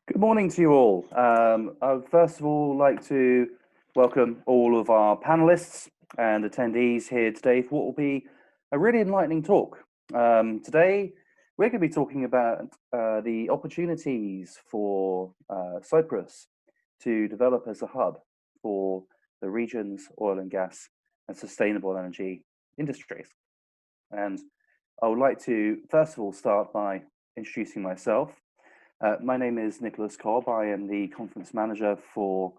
Good morning to you all. I would first of all like to welcome all of our panelists and attendees here today for what will be a really enlightening talk. Today, we're going to be talking about the opportunities for Cyprus to develop as a hub for the region's oil and gas and sustainable energy industries. And I would like to first of all start by introducing myself. My name is Nicholas Cobb. I am the conference manager for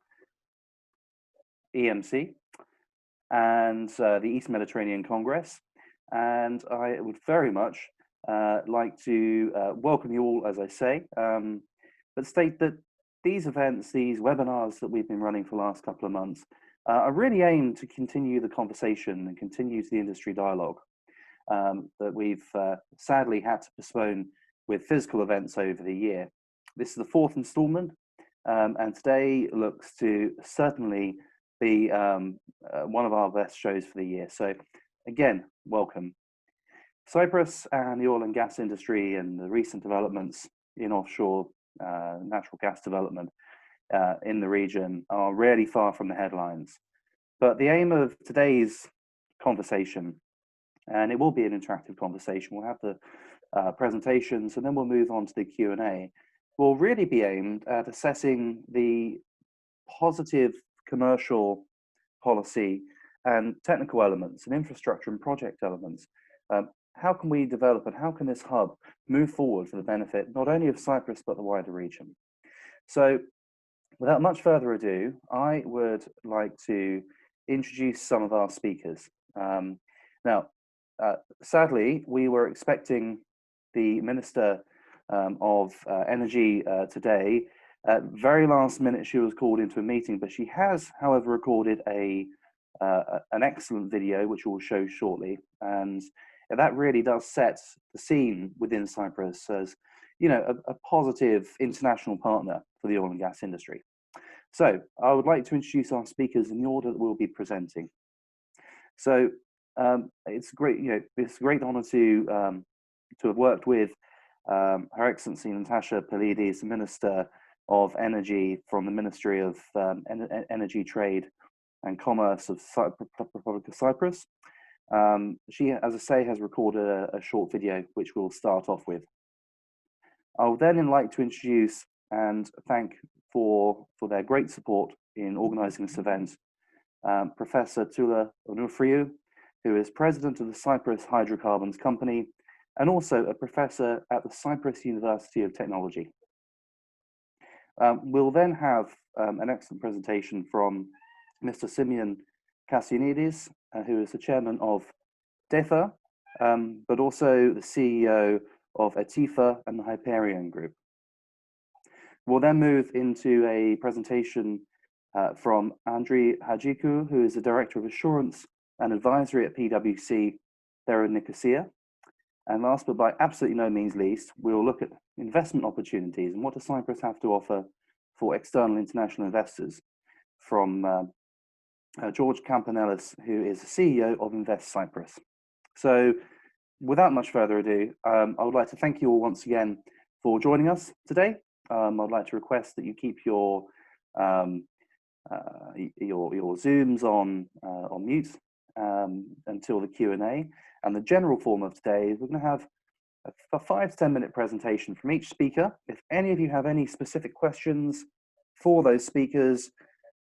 EMC and the East Mediterranean Congress. And I would very much like to welcome you all, as I say, but state that these events, these webinars that we've been running for the last couple of months, are really aimed to continue the conversation and continue the industry dialogue that we've sadly had to postpone with physical events over the year. This is the fourth installment, and today looks to certainly be one of our best shows for the year. So again, welcome. Cyprus and the oil and gas industry and the recent developments in offshore natural gas development in the region are really far from the headlines. But the aim of today's conversation, and it will be an interactive conversation, we'll have the presentations, and then we'll move on to the Q&A, will really be aimed at assessing the positive commercial policy and technical elements and infrastructure and project elements. How can we develop and how can this hub move forward for the benefit not only of Cyprus but the wider region? So without much further ado, I would like to introduce some of our speakers. Sadly, we were expecting the Minister of Energy today. At very last minute, she was called into a meeting, but she has, however, recorded an excellent video, which we'll show shortly. And that really does set the scene within Cyprus as, you know, a positive international partner for the oil and gas industry. So I would like to introduce our speakers in the order that we'll be presenting. So it's great, you know, it's a great honor to have worked with Her Excellency Natasha Pilides, the Minister of Energy from the Ministry of Energy, Trade and Commerce of Republic of Cyprus. She, as I say, has recorded a short video, which we'll start off with. I would then like to introduce and thank for their great support in organising this event, Professor Tula Onufriou, who is President of the Cyprus Hydrocarbons Company and also a professor at the Cyprus University of Technology. We'll then have an excellent presentation from Mr. Simeon Kassianidis, who is the chairman of DEFA, but also the CEO of ETIFA and the Hyperion Group. We'll then move into a presentation from Andrei Hajiku, who is the Director of Assurance and Advisory at PwC there in Nicosia. And last but by absolutely no means least, we'll look at investment opportunities and what does Cyprus have to offer for external international investors from George Campanellis, who is the CEO of Invest Cyprus. So without much further ado, I would like to thank you all once again for joining us today. I'd like to request that you keep your Zooms on mute until the Q&A. And the general form of today is we're going to have a 5 to 10 minute presentation from each speaker. If any of you have any specific questions for those speakers,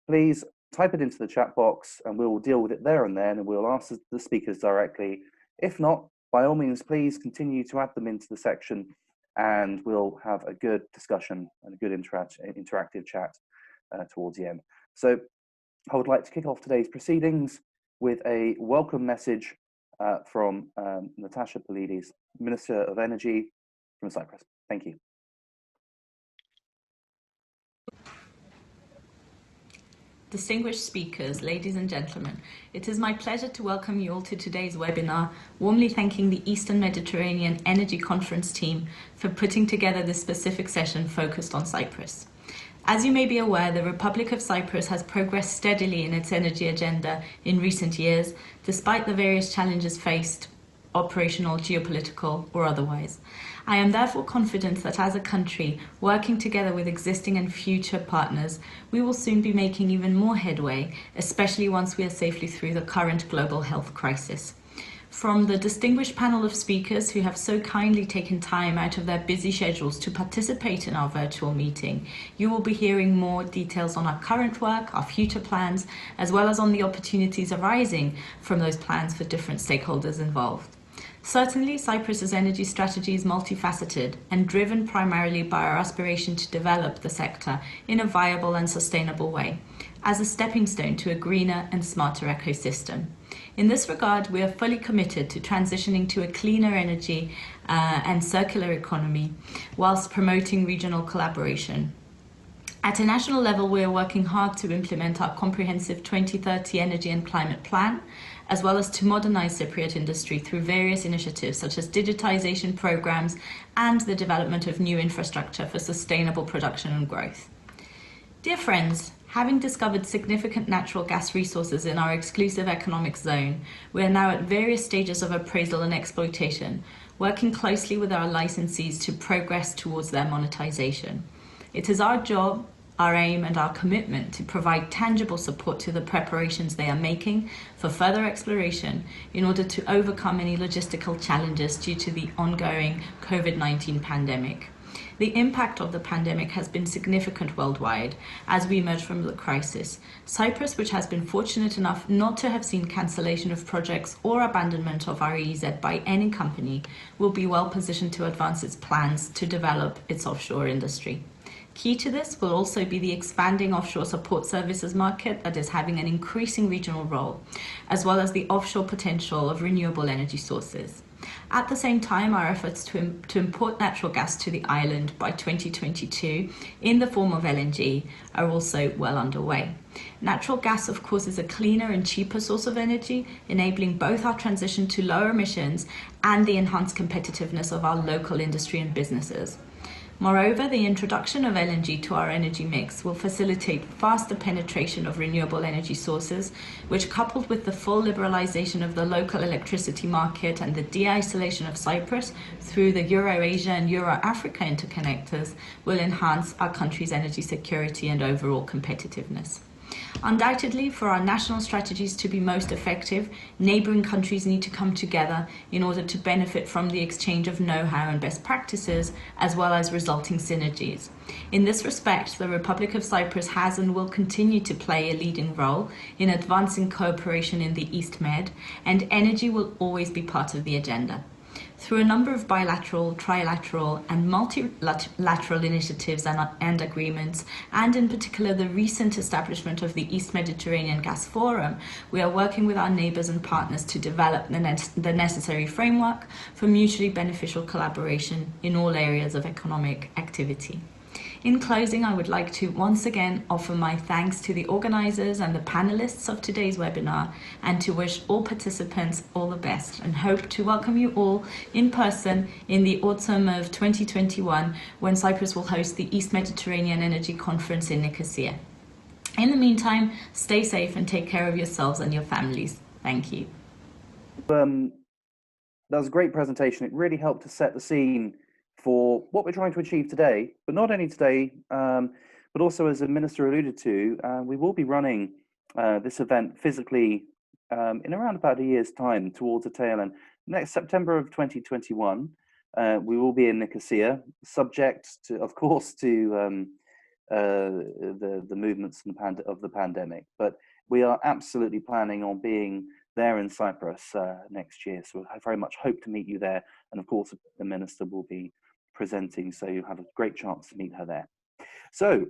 please type it into the chat box and we'll deal with it there and then, and we'll ask the speakers directly. If not, by all means, please continue to add them into the section and we'll have a good discussion and a good interactive chat towards the end. So I would like to kick off today's proceedings with a welcome message from Natasha Pilides, Minister of Energy from Cyprus. Thank you. Distinguished speakers, ladies and gentlemen, it is my pleasure to welcome you all to today's webinar, warmly thanking the Eastern Mediterranean Energy Conference team for putting together this specific session focused on Cyprus. As you may be aware, the Republic of Cyprus has progressed steadily in its energy agenda in recent years, despite the various challenges faced, operational, geopolitical, or otherwise. I am therefore confident that as a country, working together with existing and future partners, we will soon be making even more headway, especially once we are safely through the current global health crisis. From the distinguished panel of speakers who have so kindly taken time out of their busy schedules to participate in our virtual meeting, you will be hearing more details on our current work, our future plans, as well as on the opportunities arising from those plans for different stakeholders involved. Certainly, Cyprus's energy strategy is multifaceted and driven primarily by our aspiration to develop the sector in a viable and sustainable way, as a stepping stone to a greener and smarter ecosystem. In this regard, we are fully committed to transitioning to a cleaner energy and circular economy, whilst promoting regional collaboration. At a national level, we are working hard to implement our comprehensive 2030 energy and climate plan, as well as to modernize Cypriot industry through various initiatives such as digitization programs and the development of new infrastructure for sustainable production and growth. Dear friends, having discovered significant natural gas resources in our exclusive economic zone, we are now at various stages of appraisal and exploitation, working closely with our licensees to progress towards their monetization. It is our job, our aim and our commitment to provide tangible support to the preparations they are making for further exploration in order to overcome any logistical challenges due to the ongoing COVID-19 pandemic. The impact of the pandemic has been significant worldwide as we emerge from the crisis. Cyprus, which has been fortunate enough not to have seen cancellation of projects or abandonment of our EEZ by any company, will be well positioned to advance its plans to develop its offshore industry. Key to this will also be the expanding offshore support services market that is having an increasing regional role, as well as the offshore potential of renewable energy sources. At the same time, our efforts to import natural gas to the island by 2022 in the form of LNG are also well underway. Natural gas, of course, is a cleaner and cheaper source of energy, enabling both our transition to lower emissions and the enhanced competitiveness of our local industry and businesses. Moreover, the introduction of LNG to our energy mix will facilitate faster penetration of renewable energy sources, which, coupled with the full liberalization of the local electricity market and the de-isolation of Cyprus through the Euro-Asia and Euro-Africa interconnectors, will enhance our country's energy security and overall competitiveness. Undoubtedly, for our national strategies to be most effective, neighbouring countries need to come together in order to benefit from the exchange of know-how and best practices, as well as resulting synergies. In this respect, the Republic of Cyprus has and will continue to play a leading role in advancing cooperation in the East Med, and energy will always be part of the agenda. Through a number of bilateral, trilateral and multilateral initiatives and agreements, and in particular the recent establishment of the East Mediterranean Gas Forum, we are working with our neighbours and partners to develop the necessary framework for mutually beneficial collaboration in all areas of economic activity. In closing, I would like to once again offer my thanks to the organisers and the panellists of today's webinar, and to wish all participants all the best, and hope to welcome you all in person in the autumn of 2021, when Cyprus will host the East Mediterranean Energy Conference in Nicosia. In the meantime, stay safe and take care of yourselves and your families. Thank you. That was a great presentation. It really helped to set the scene for what we're trying to achieve today, but not only today, but also, as the Minister alluded to, we will be running this event physically in around about a year's time towards the tail end. Next September of 2021, we will be in Nicosia, subject to, of course, to the movements of the pandemic. But we are absolutely planning on being there in Cyprus next year. So I very much hope to meet you there. And of course, the Minister will be presenting, so you'll have a great chance to meet her there. So,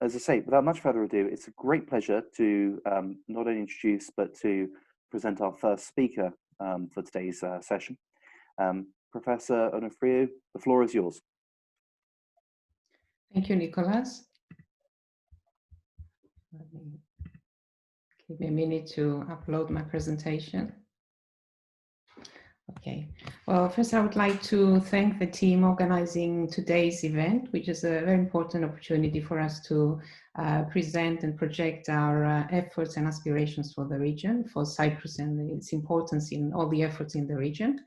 as I say, without much further ado, it's a great pleasure to not only introduce, but to present our first speaker for today's session. Professor Onofriou, the floor is yours. Thank you, Nicholas. Let me give me a minute to upload my presentation. Okay, well, first I would like to thank the team organizing today's event, which is a very important opportunity for us to present and project our efforts and aspirations for the region, for Cyprus and its importance in all the efforts in the region.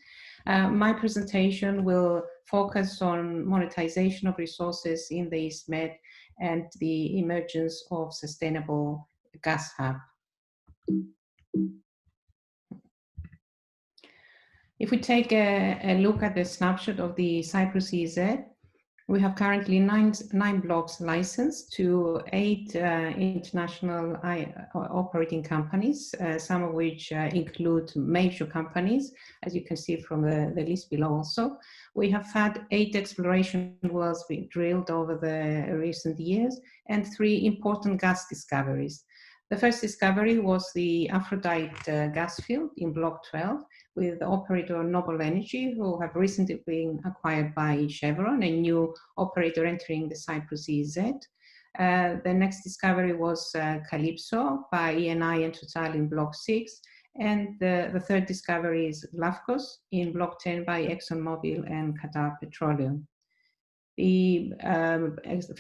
My presentation will focus on monetization of resources in the East Med and the emergence of sustainable gas hub. If we take a look at the snapshot of the Cyprus EZ, we have currently nine blocks licensed to 8 international operating companies, some of which include major companies, as you can see from the list below also. We have had 8 exploration wells being drilled over the recent years and 3 important gas discoveries. The first discovery was the Aphrodite gas field in Block 12 with operator Noble Energy, who have recently been acquired by Chevron, a new operator entering the Cyprus EZ. The next discovery was Calypso by ENI and Total in Block 6. And the third discovery is Lafkos in Block 10 by ExxonMobil and Qatar Petroleum. The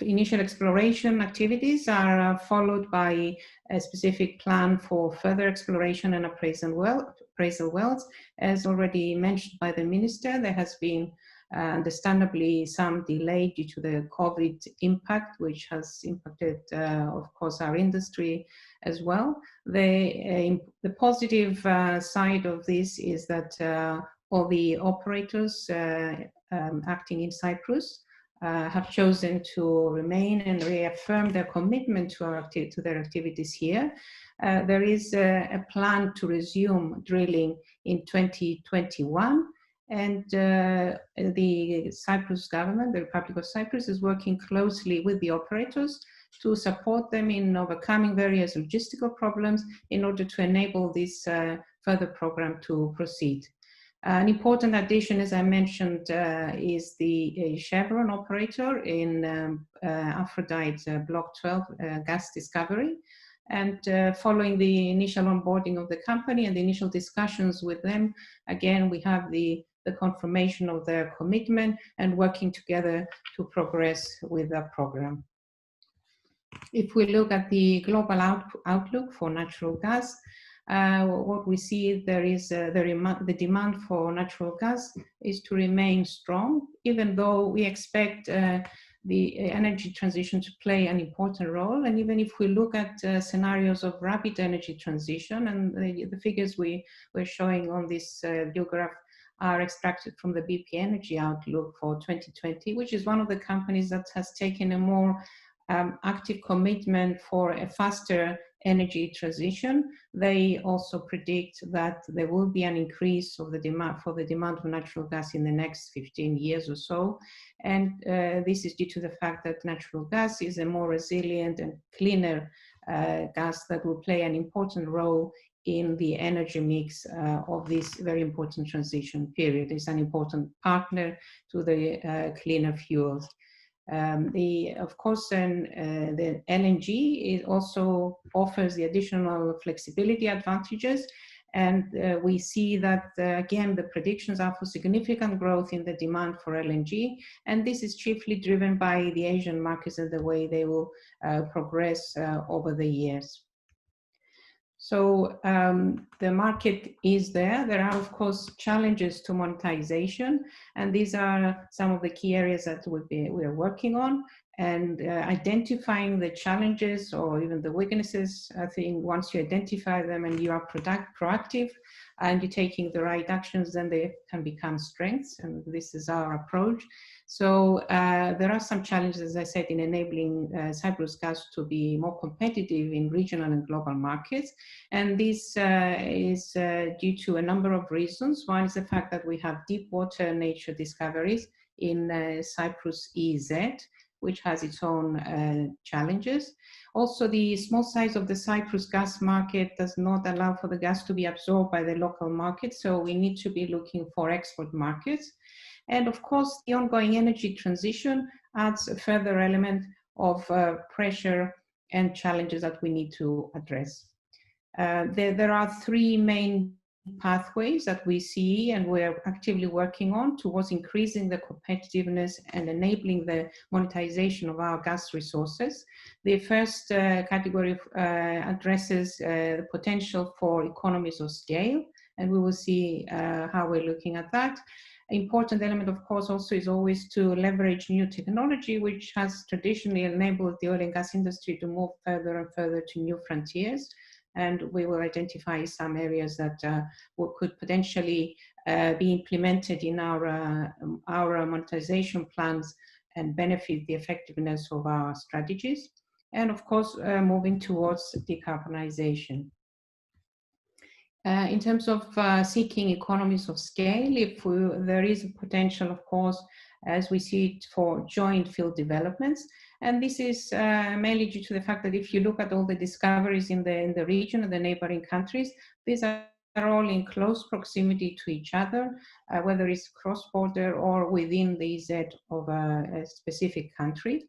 initial exploration activities are followed by a specific plan for further exploration and appraisal wells. As already mentioned by the Minister, there has been understandably some delay due to the COVID impact, which has impacted, of course, our industry as well. The positive side of this is that all the operators acting in Cyprus have chosen to remain and reaffirm their commitment to their activities here. There is a plan to resume drilling in 2021, and the Cyprus government, the Republic of Cyprus, is working closely with the operators to support them in overcoming various logistical problems in order to enable this further program to proceed. An important addition, as I mentioned, is the Chevron operator in Aphrodite Block 12 gas discovery. And following the initial onboarding of the company and the initial discussions with them, again, we have the confirmation of their commitment and working together to progress with the program. If we look at the global outlook for natural gas, what we see there is the demand for natural gas is to remain strong, even though we expect the energy transition to play an important role. And even if we look at scenarios of rapid energy transition, and the figures we're showing on this view graph are extracted from the BP Energy Outlook for 2020, which is one of the companies that has taken a more active commitment for a faster energy transition. They also predict that there will be an increase of the demand for natural gas in the next 15 years or so. And this is due to the fact that natural gas is a more resilient and cleaner gas that will play an important role in the energy mix of this very important transition period. It's an important partner to the cleaner fuels. Of course, the LNG, it also offers the additional flexibility advantages. And we see that, again, the predictions are for significant growth in the demand for LNG. And this is chiefly driven by the Asian markets and the way they will progress over the years. So the market is there. There are, of course, challenges to monetization, and these are some of the key areas that we are working on. And identifying the challenges or even the weaknesses, I think once you identify them and you are proactive and you're taking the right actions, then they can become strengths, and this is our approach. So there are some challenges, as I said, in enabling Cyprus gas to be more competitive in regional and global markets. And this is due to a number of reasons. One is the fact that we have deep water nature discoveries in Cyprus EZ, which has its own challenges. Also, the small size of the Cyprus gas market does not allow for the gas to be absorbed by the local market, so we need to be looking for export markets. And of course, the ongoing energy transition adds a further element of pressure and challenges that we need to address. There are 3 main pathways that we see and we're actively working on towards increasing the competitiveness and enabling the monetization of our gas resources. The first category addresses the potential for economies of scale and we will see how we're looking at that. Important element, of course, also is always to leverage new technology, which has traditionally enabled the oil and gas industry to move further and further to new frontiers. And we will identify some areas that could potentially be implemented in our monetization plans and benefit the effectiveness of our strategies. And of course, moving towards decarbonization. In terms of seeking economies of scale, there is a potential, of course, as we see it, for joint field developments. And this is mainly due to the fact that if you look at all the discoveries in the region and the neighboring countries, these are all in close proximity to each other, whether it's cross-border or within the EZ of a specific country.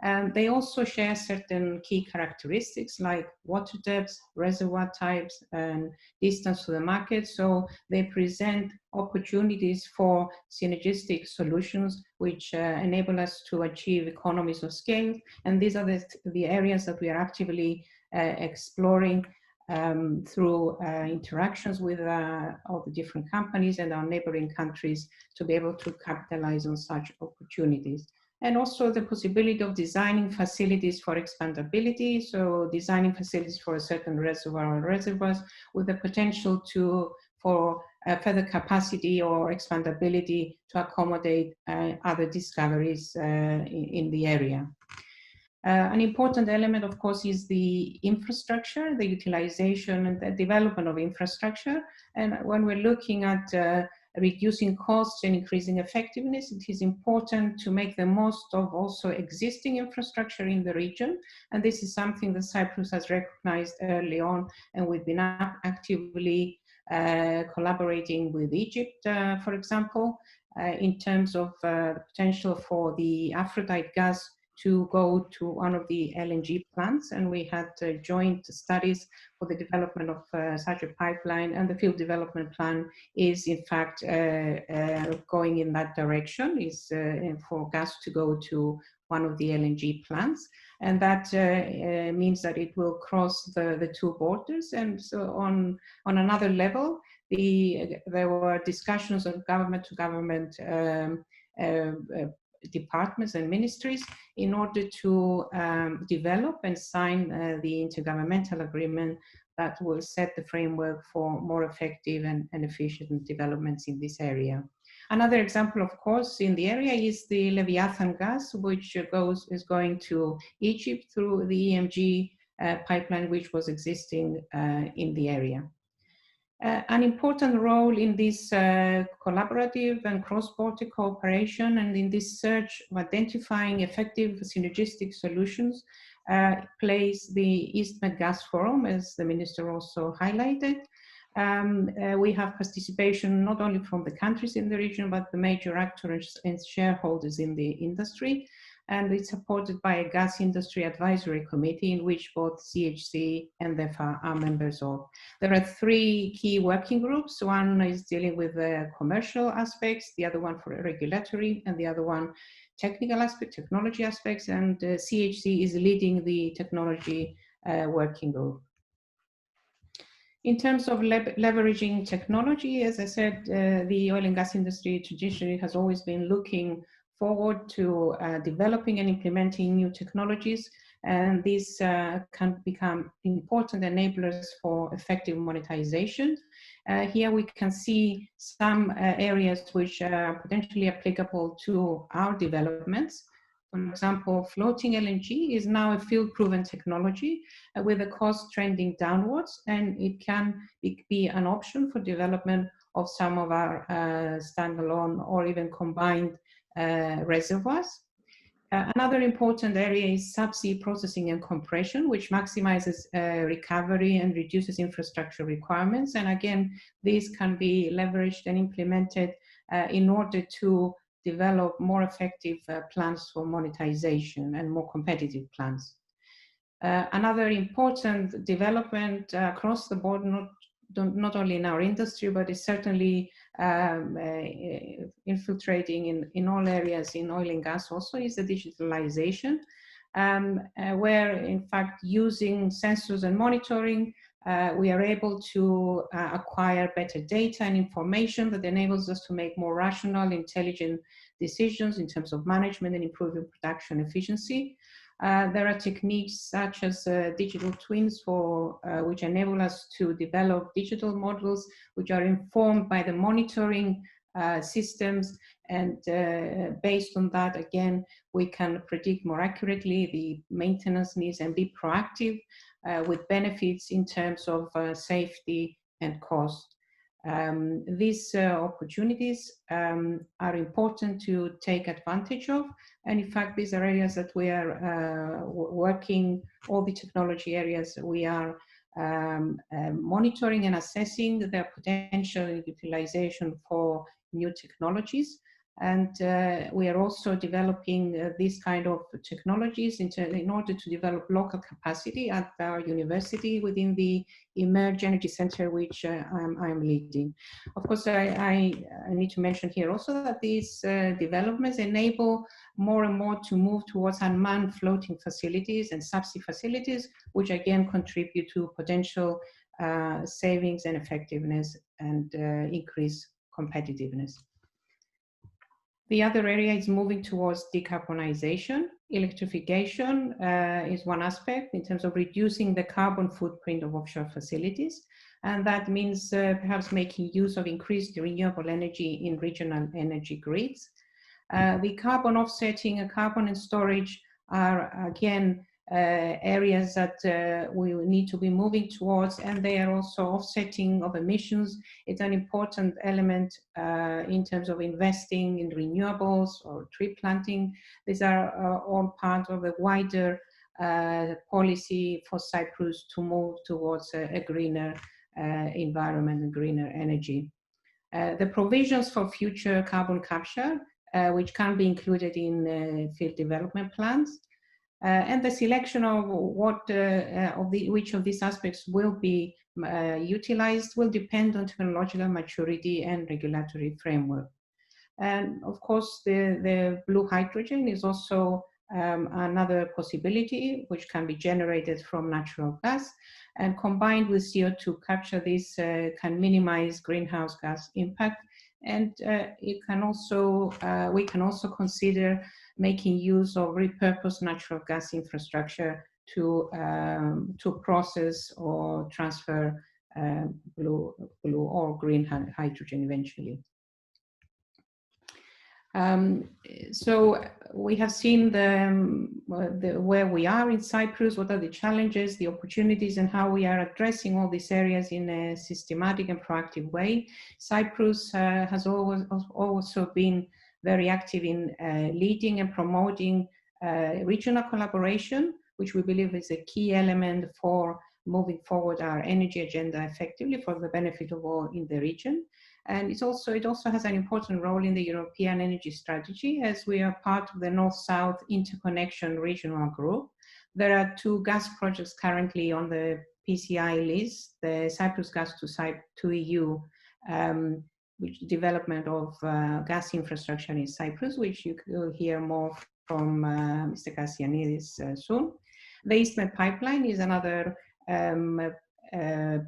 And they also share certain key characteristics like water depth, reservoir types, and distance to the market. So they present opportunities for synergistic solutions which enable us to achieve economies of scale. And these are the areas that we are actively exploring through interactions with all the different companies and our neighboring countries to be able to capitalize on such opportunities. And also the possibility of designing facilities for expandability, so designing facilities for a certain reservoir or reservoirs with the potential for further capacity or expandability to accommodate other discoveries in the area. An important element, of course, is the infrastructure, the utilization and the development of infrastructure. And when we're looking at reducing costs and increasing effectiveness, it is important to make the most of also existing infrastructure in the region. And this is something that Cyprus has recognized early on, and we've been actively collaborating with Egypt, for example, in terms of the potential for the Aphrodite gas to go to one of the LNG plants, and we had joint studies for the development of such a pipeline, and the field development plan is in fact going in that direction, is for gas to go to one of the LNG plants, and that means that it will cross the two borders. And so on another level, there were discussions of government to government departments and ministries in order to develop and sign the intergovernmental agreement that will set the framework for more effective and efficient developments in this area. Another example, of course, in the area is the Leviathan gas, which is going to Egypt through the EMG pipeline, which was existing in the area. An important role in this collaborative and cross-border cooperation and in this search of identifying effective synergistic solutions plays the East Med Gas Forum, as the Minister also highlighted. We have participation not only from the countries in the region, but the major actors and shareholders in the industry. And it's supported by a gas industry advisory committee in which both CHC and DEFA are members of. There are three key working groups. One is dealing with the commercial aspects, the other one for regulatory, and the other one technical aspect, technology aspects, and CHC is leading the technology working group. In terms of leveraging technology, as I said, the oil and gas industry traditionally has always been looking forward to developing and implementing new technologies, and these can become important enablers for effective monetization. Here we can see some areas which are potentially applicable to our developments. For example, floating LNG is now a field-proven technology with the cost trending downwards, and it can be an option for development of some of our standalone or even combined reservoirs. Another important area is subsea processing and compression, which maximizes recovery and reduces infrastructure requirements. And again, these can be leveraged and implemented in order to develop more effective plans for monetization and more competitive plans. Another important development across the board, not only in our industry, but is certainly infiltrating in all areas in oil and gas also, is the digitalization, where in fact using sensors and monitoring we are able to acquire better data and information that enables us to make more rational, intelligent decisions in terms of management and improving production efficiency. There are techniques such as digital twins which enable us to develop digital models which are informed by the monitoring systems, and based on that, again, we can predict more accurately the maintenance needs and be proactive with benefits in terms of safety and cost. These opportunities are important to take advantage of, and in fact these are areas that we are working, all the technology areas we are monitoring and assessing their potential utilization for new technologies. And we are also developing these kind of technologies in order to develop local capacity at our university within the Emerge Energy Center, which I'm leading. Of course, I need to mention here also that these developments enable more and more to move towards unmanned floating facilities and subsea facilities, which again contribute to potential savings and effectiveness and increase competitiveness. The other area is moving towards decarbonization. Electrification is one aspect in terms of reducing the carbon footprint of offshore facilities. And that means perhaps making use of increased renewable energy in regional energy grids. The carbon offsetting and carbon and storage are, again, areas that we need to be moving towards, and they are also offsetting of emissions. It's an important element in terms of investing in renewables or tree planting. These are all part of a wider policy for Cyprus to move towards a greener environment and greener energy. The provisions for future carbon capture, which can be included in field development plans, and the selection of which of these aspects will be utilized will depend on technological maturity and regulatory framework. And of course, the blue hydrogen is also another possibility which can be generated from natural gas, and combined with CO2 capture, this can minimize greenhouse gas impact. And it can also, we can also consider making use of repurposed natural gas infrastructure to process or transfer blue or green hydrogen eventually. So we have seen where we are in Cyprus, what are the challenges, the opportunities, and how we are addressing all these areas in a systematic and proactive way. Cyprus has also been very active in leading and promoting regional collaboration, which we believe is a key element for moving forward our energy agenda effectively for the benefit of all in the region. And it also has an important role in the European energy strategy, as we are part of the North-South Interconnection Regional Group. There are 2 gas projects currently on the PCI list, the Cyprus Gas to EU, which development of gas infrastructure in Cyprus, which you will hear more from Mr. Kassianidis soon. The EastMed pipeline is another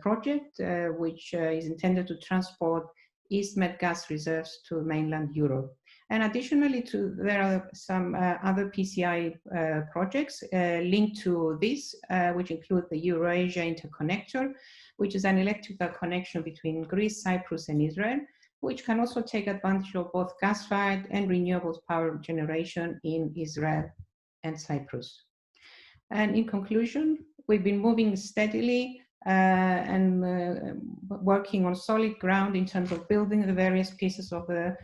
project which is intended to transport EastMed gas reserves to mainland Europe. And additionally, there are some other PCI projects linked to this, which include the Eurasia Interconnector, which is an electrical connection between Greece, Cyprus, and Israel, which can also take advantage of both gas-fired and renewables power generation in Israel and Cyprus. And in conclusion, we've been moving steadily and working on solid ground in terms of building the various pieces of the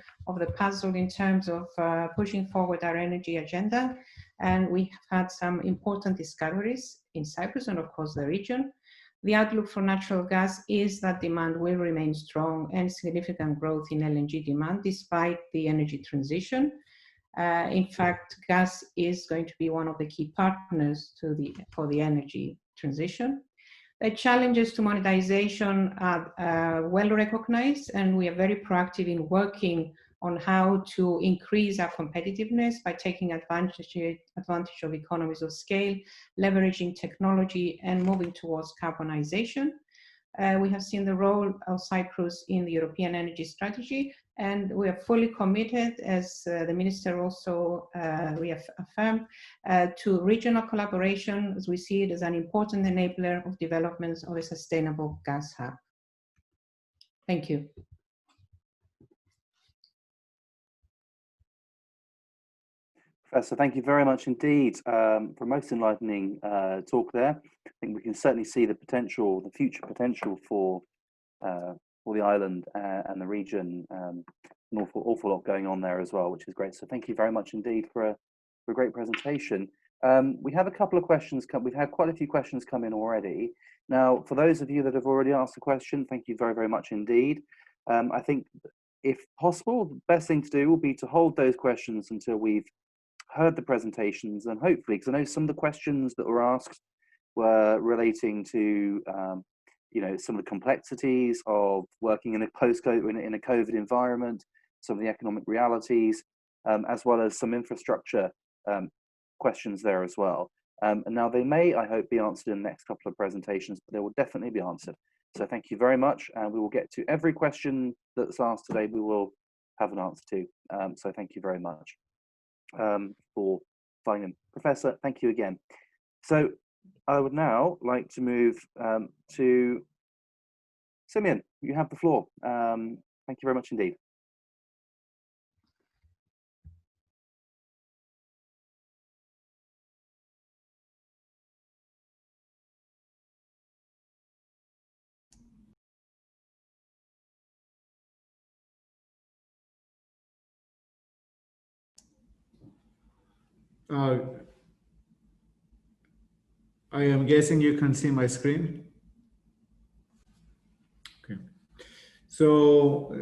puzzle in terms of pushing forward our energy agenda. And we have had some important discoveries in Cyprus and of course the region. The outlook for natural gas is that demand will remain strong and significant growth in LNG demand despite the energy transition. In fact, gas is going to be one of the key partners for the energy transition. The challenges to monetization are well recognized, and we are very proactive in working on how to increase our competitiveness by taking advantage of economies of scale, leveraging technology, and moving towards carbonization. We have seen the role of Cyprus in the European energy strategy, and we are fully committed, as the Minister also reaffirmed, to regional collaboration, as we see it as an important enabler of development of a sustainable gas hub. Thank you. Professor, thank you very much indeed for a most enlightening talk there. I think we can certainly see the potential, the future potential for the island and the region. An awful lot going on there as well, which is great. So thank you very much indeed for a great presentation. We have a couple of questions. We've had quite a few questions come in already. Now, for those of you that have already asked a question, thank you very, very much indeed. I think if possible, the best thing to do will be to hold those questions until we've heard the presentations, and hopefully, because I know some of the questions that were asked were relating to you know, some of the complexities of working in a post-COVID, in a COVID environment, some of the economic realities, as well as some infrastructure questions there as well. And now they may, I hope, be answered in the next couple of presentations, but they will definitely be answered. So thank you very much, and we will get to every question that's asked today. We will have an answer to. So thank you very much for finding them. Professor, thank you again. So I would now like to move to Simeon. You have the floor. Thank you very much indeed. I am guessing you can see my screen. Okay. So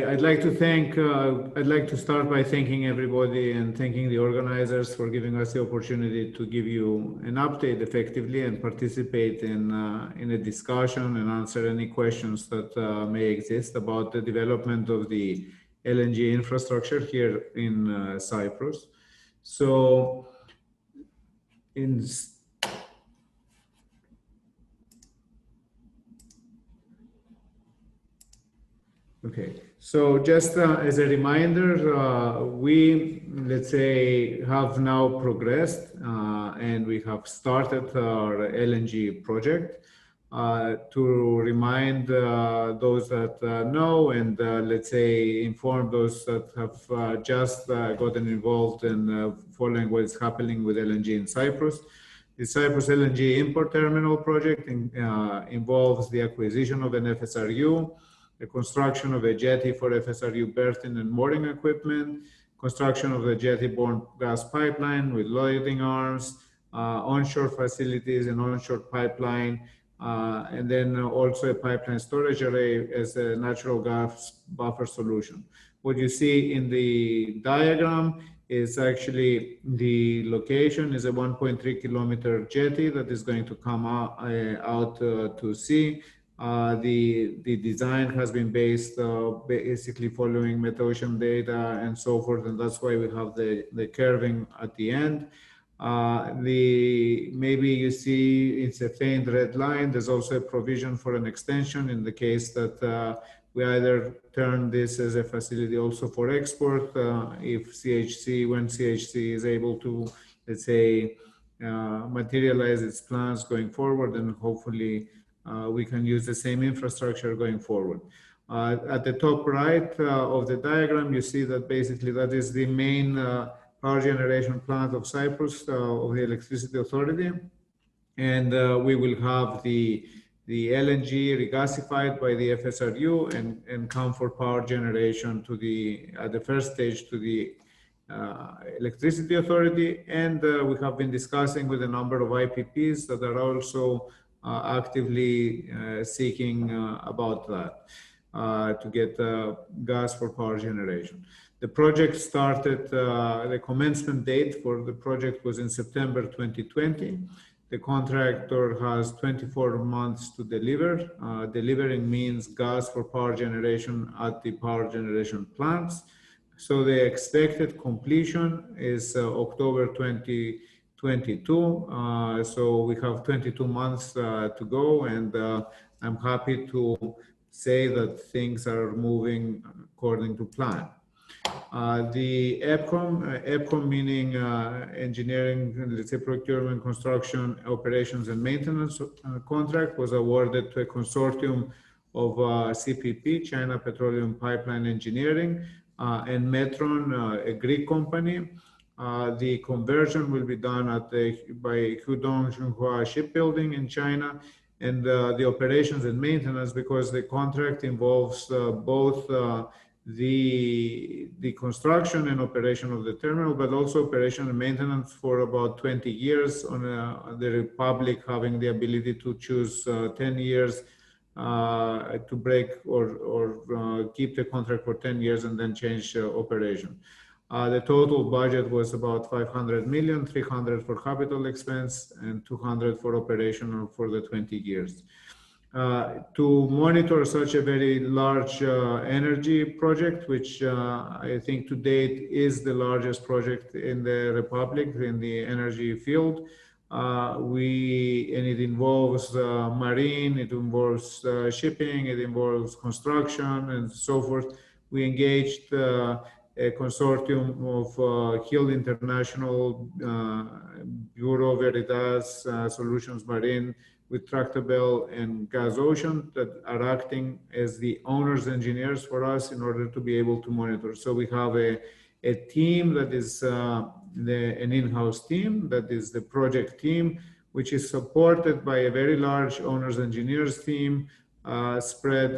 I'd like to start by thanking everybody and thanking the organizers for giving us the opportunity to give you an update effectively and participate in a discussion and answer any questions that may exist about the development of the LNG infrastructure here in Cyprus. So okay, so just as a reminder, we, let's say, have now progressed and we have started our LNG project. To remind those that know and let's say inform those that have just gotten involved in following what is happening with LNG in Cyprus. The Cyprus LNG import terminal project involves the acquisition of an FSRU, the construction of a jetty for FSRU berthing and mooring equipment, construction of the jetty-borne gas pipeline with loading arms, onshore facilities and onshore pipeline, and then also a pipeline storage array as a natural gas buffer solution. What you see in the diagram is actually the location is a 1.3 kilometer jetty that is going to come out to sea. The design has been based basically following Metocean data and so forth, and that's why we have the curving at the end. Maybe you see it's a faint red line. There's also a provision for an extension in the case that we either turn this as a facility also for export if when CHC is able to, let's say, materialize its plans going forward, and hopefully we can use the same infrastructure going forward. At the top right of the diagram, you see that basically that is the main power generation plant of Cyprus, of the Electricity Authority. And we will have the LNG regasified by the FSRU and come for power generation to at the first stage to the Electricity Authority. And we have been discussing with a number of IPPs that are also actively seeking about that to get gas for power generation. The project started, the commencement date for the project was in September 2020. The contractor has 24 months to deliver. Delivering means gas for power generation at the power generation plants. So the expected completion is October 2022. So we have 22 months to go, and I'm happy to say that things are moving according to plan. The EPCOM meaning engineering, let's say procurement, construction, operations, and maintenance contract was awarded to a consortium of CPP, China Petroleum Pipeline Engineering, and Metron, a Greek company. The conversion will be done by Hudong Xinhua Shipbuilding in China, and the operations and maintenance, because the contract involves both the construction and operation of the terminal, but also operation and maintenance for about 20 years on the Republic having the ability to choose 10 years to break or keep the contract for 10 years and then change operation. The total budget was about 500 million, 300 for capital expense and 200 for operational for the 20 years. To monitor such a very large energy project, which I think to date is the largest project in the Republic in the energy field. And it involves marine, it involves shipping, it involves construction and so forth. We engaged a consortium of Hill International, Bureau Veritas, Solutions Marine, with Tractable and Gas Ocean that are acting as the owner's engineers for us in order to be able to monitor. So we have a team that is an in-house team, that is the project team, which is supported by a very large owner's engineers team spread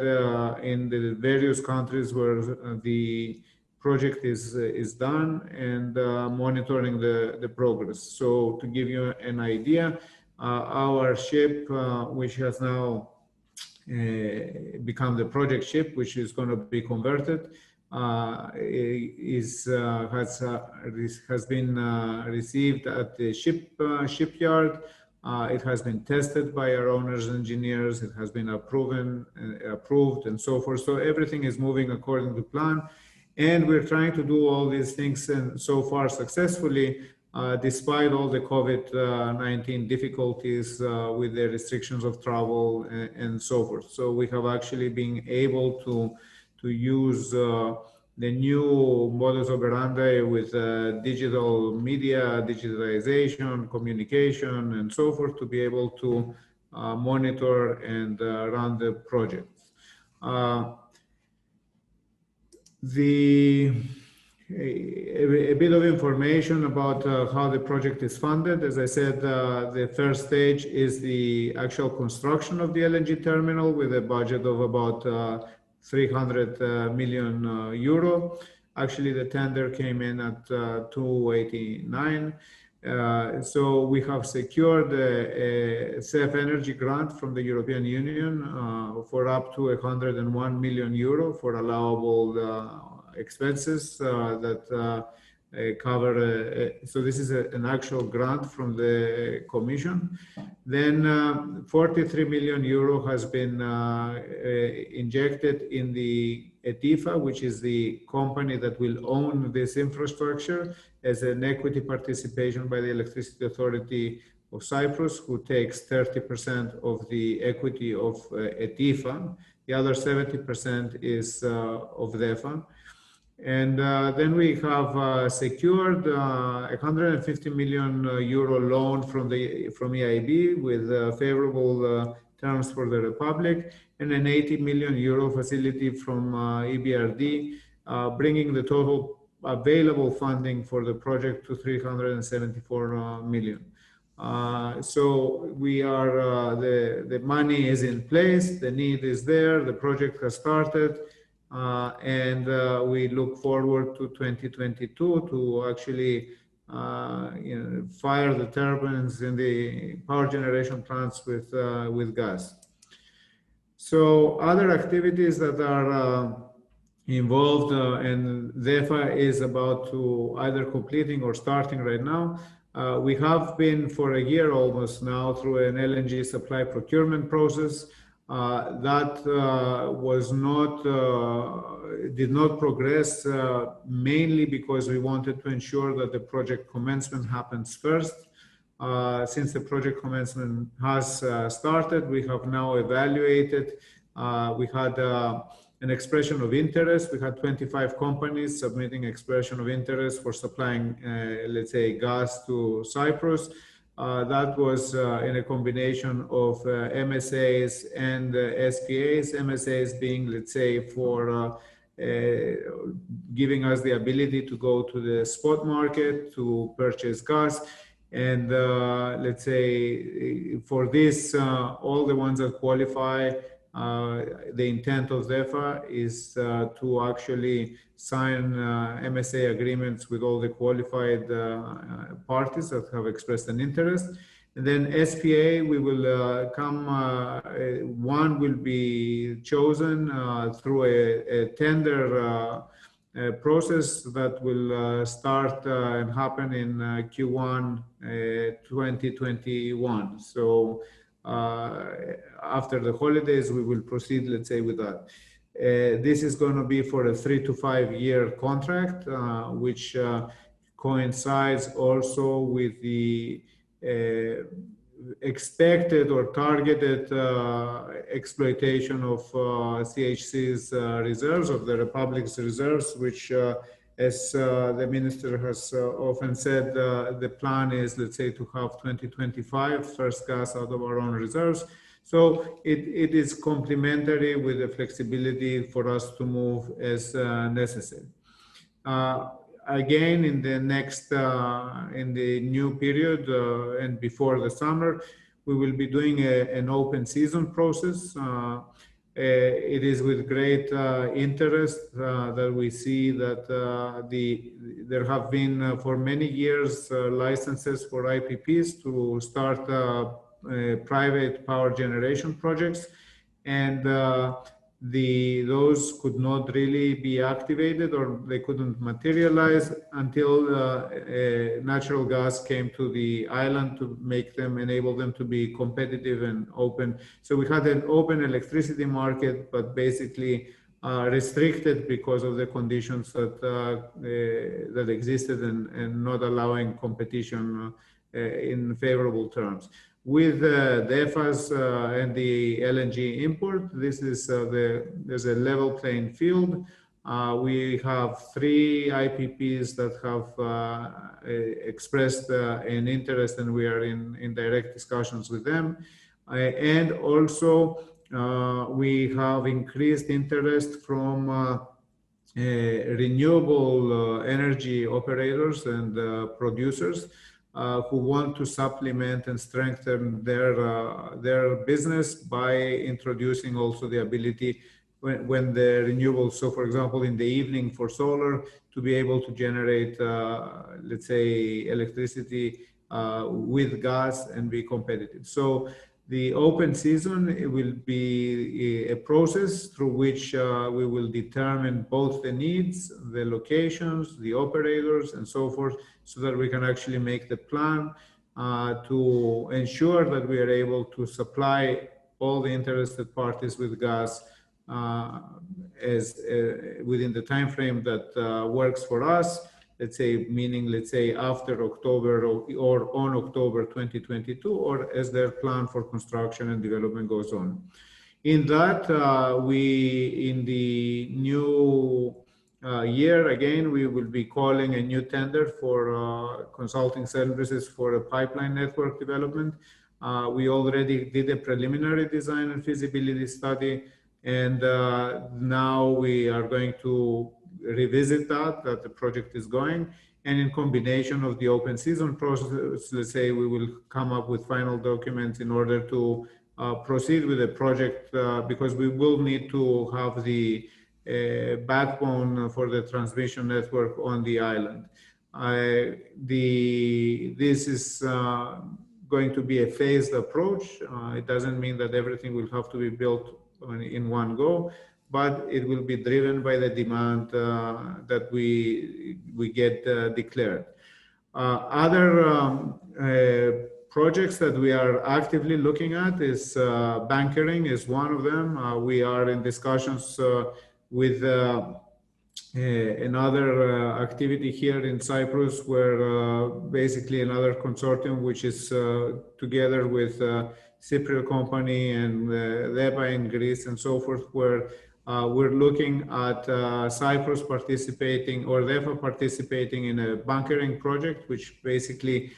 in the various countries where the project is done, and monitoring the progress. So to give you an idea, our ship, which has now become the project ship, which is going to be converted, has been received at the shipyard. It has been tested by our owners' engineers. It has been approved, and so forth. So everything is moving according to plan, and we're trying to do all these things, and so far successfully, despite all the COVID-19 difficulties with the restrictions of travel and so forth. So we have actually been able to use the new modus operandi with digital media, digitalization, communication, and so forth to be able to monitor and run the projects. A bit of information about how the project is funded. As I said, the first stage is the actual construction of the LNG terminal with a budget of about 300 million euro. Actually, the tender came in at 289. So we have secured a CEF Energy grant from the European Union for up to 101 million euro for allowable expenses that cover. So this is an actual grant from the Commission. Then 43 million euro has been injected in the DEFA, which is the company that will own this infrastructure, as an equity participation by the Electricity Authority of Cyprus, who takes 30% of the equity of DEFA. The other 70% is of DEFA. And then we have secured 150 million euro loan from EIB with favorable terms for the Republic, and an 80 million euro facility from EBRD, bringing the total available funding for the project to 374 million. So we are, the money is in place, the need is there, the project has started. And we look forward to 2022 to actually fire the turbines in the power generation plants with gas. So other activities that are involved, and DEFA is about to either completing or starting right now. We have been for a year almost now through an LNG supply procurement process. That was not did not progress mainly because we wanted to ensure that the project commencement happens first. Since the project commencement has started, we have now evaluated. We had an expression of interest. We had 25 companies submitting expression of interest for supplying, let's say, gas to Cyprus. That was in a combination of MSAs and SPAs. MSAs being, let's say, for giving us the ability to go to the spot market to purchase gas. And let's say for this, all the ones that qualify, the intent of DEFA is to actually sign MSA agreements with all the qualified parties that have expressed an interest. And then SPA, we will one will be chosen through a tender process that will start and happen in Q1 2021. So after the holidays, we will proceed, let's say, with that. This is going to be for a 3 to 5 year contract, which coincides also with the expected or targeted exploitation of CHC's reserves, of the Republic's reserves, which as the minister has often said, the plan is, let's say, to have 2025 first gas out of our own reserves. So it is complementary with the flexibility for us to move as necessary. Again, in the next, in the new period and before the summer, we will be doing an open season process. It is with great interest that we see that there have been for many years licenses for IPPs to start private power generation projects, and those could not really be activated, or they couldn't materialize until natural gas came to the island to make them, enable them to be competitive and open. So we had an open electricity market, but basically restricted because of the conditions that that existed and not allowing competition in favorable terms. With the DEFAs and the LNG import, this is there's a level playing field. We have 3 IPPs that have expressed an interest, and we are in direct discussions with them. And also, we have increased interest from renewable energy operators and producers who want to supplement and strengthen their business by introducing also the ability when the renewables, so for example, in the evening for solar, to be able to generate, let's say, electricity with gas and be competitive. So the open season, it will be a process through which we will determine both the needs, the locations, the operators, and so forth, so that we can actually make the plan to ensure that we are able to supply all the interested parties with gas as within the time frame that works for us. Let's say, meaning, let's say, after October or on October 2022, or as their plan for construction and development goes on. In that, in the new year, again, we will be calling a new tender for consulting services for a pipeline network development. We already did a preliminary design and feasibility study, and now we are going to revisit that the project is going, and in combination of the open season process, let's say, we will come up with final documents in order to proceed with the project, because we will need to have the backbone for the transmission network on the island. This is going to be a phased approach. It doesn't mean that everything will have to be built in one go, but it will be driven by the demand that we get declared. Other projects that we are actively looking at is bunkering is one of them. We are in discussions with another activity here in Cyprus, where basically another consortium, which is together with Cypriot company and DEFA in Greece and so forth, where we're looking at Cyprus participating or DEFA participating in a bunkering project, which basically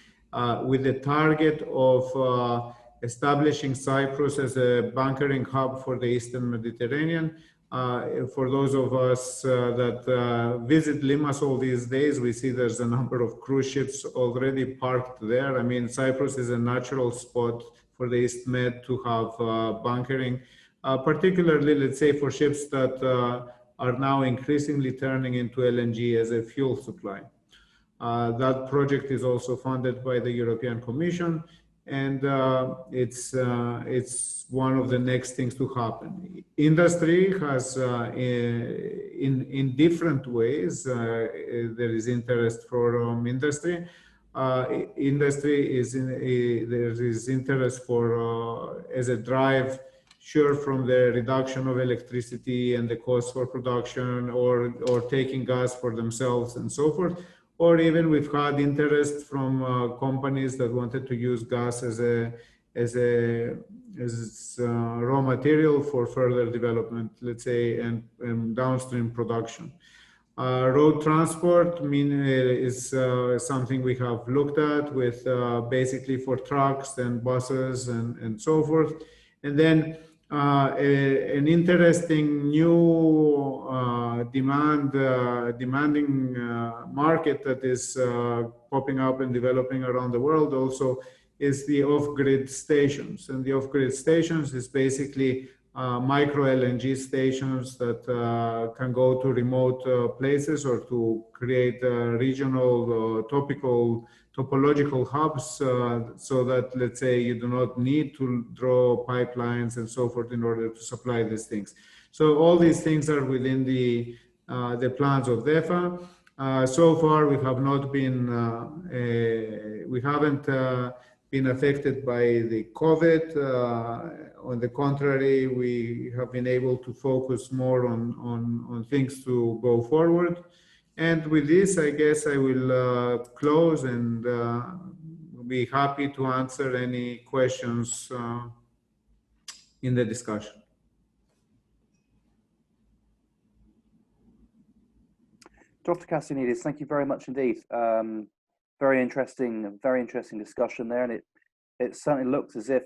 with the target of establishing Cyprus as a bunkering hub for the Eastern Mediterranean. For those of us that visit Limassol these days, we see there's a number of cruise ships already parked there. I mean, Cyprus is a natural spot for the East Med to have bunkering, particularly, let's say, for ships that are now increasingly turning into LNG as a fuel supply. That project is also funded by the European Commission, and it's one of the next things to happen. Industry has, in different ways, there is interest from industry. Industry is there is interest for as a drive, sure, from the reduction of electricity and the cost for production, or taking gas for themselves and so forth. Or even we've had interest from companies that wanted to use gas as raw material for further development, let's say, and downstream production. Road transport is something we have looked at with basically for trucks and buses and so forth. And then an interesting new demanding market that is popping up and developing around the world also is the off-grid stations. And the off-grid stations is basically micro LNG stations that can go to remote places or to create regional topological hubs, so that, let's say, you do not need to draw pipelines and so forth in order to supply these things. So all these things are within the plans of DEFA. So far, we have not been, we haven't been affected by the COVID. On the contrary, we have been able to focus more on things to go forward. And with this, I guess I will close and be happy to answer any questions in the discussion. Dr. Kassianidis, thank you very much indeed. Very interesting discussion there, and it certainly looks as if,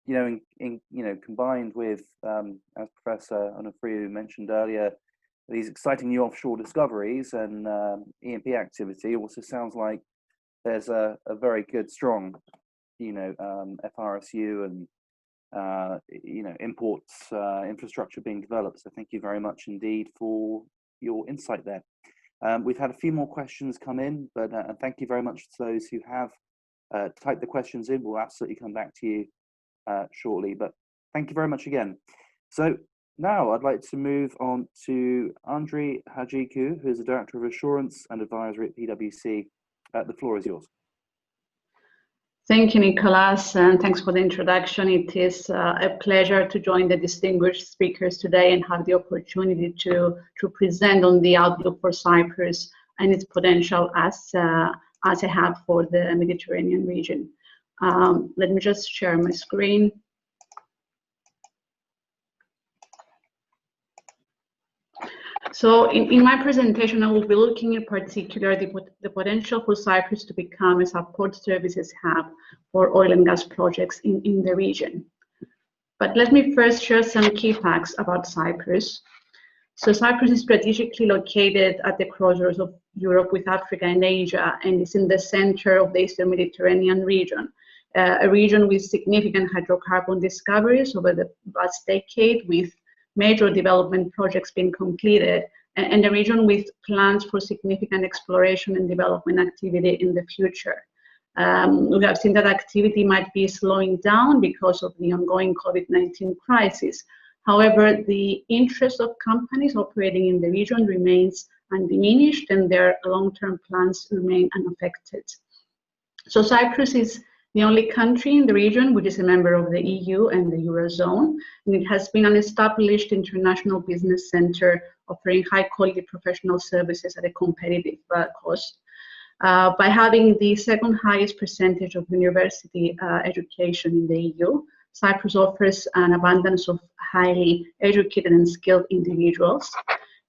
combined with, as Professor Onofriou mentioned earlier, these exciting new offshore discoveries and E&P activity, also sounds like there's a very good, strong, FRSU and imports infrastructure being developed. So thank you very much indeed for your insight there. We've had a few more questions come in, but thank you very much to those who have typed the questions in. We'll absolutely come back to you shortly, but thank you very much again. So now I'd like to move on to Andrei Hajiku, who is the Director of Assurance and Advisory at PwC. The floor is yours. Thank you, Nicholas, and thanks for the introduction. It is a pleasure to join the distinguished speakers today and have the opportunity to present on the outlook for Cyprus and its potential as a hub for the Mediterranean region. Let me just share my screen. So in my presentation, I will be looking in particular the potential for Cyprus to become a support services hub for oil and gas projects in the region. But let me first share some key facts about Cyprus. So Cyprus is strategically located at the crossroads of Europe with Africa and Asia, and is in the center of the Eastern Mediterranean region, a region with significant hydrocarbon discoveries over the last decade, with major development projects being completed, and a region with plans for significant exploration and development activity in the future. We have seen that activity might be slowing down because of the ongoing COVID-19 crisis. However, the interest of companies operating in the region remains undiminished, and their long-term plans remain unaffected. So Cyprus is the only country in the region which is a member of the EU and the Eurozone, and it has been an established international business center offering high-quality professional services at a competitive cost. By having the second highest percentage of university education in the EU, Cyprus offers an abundance of highly educated and skilled individuals.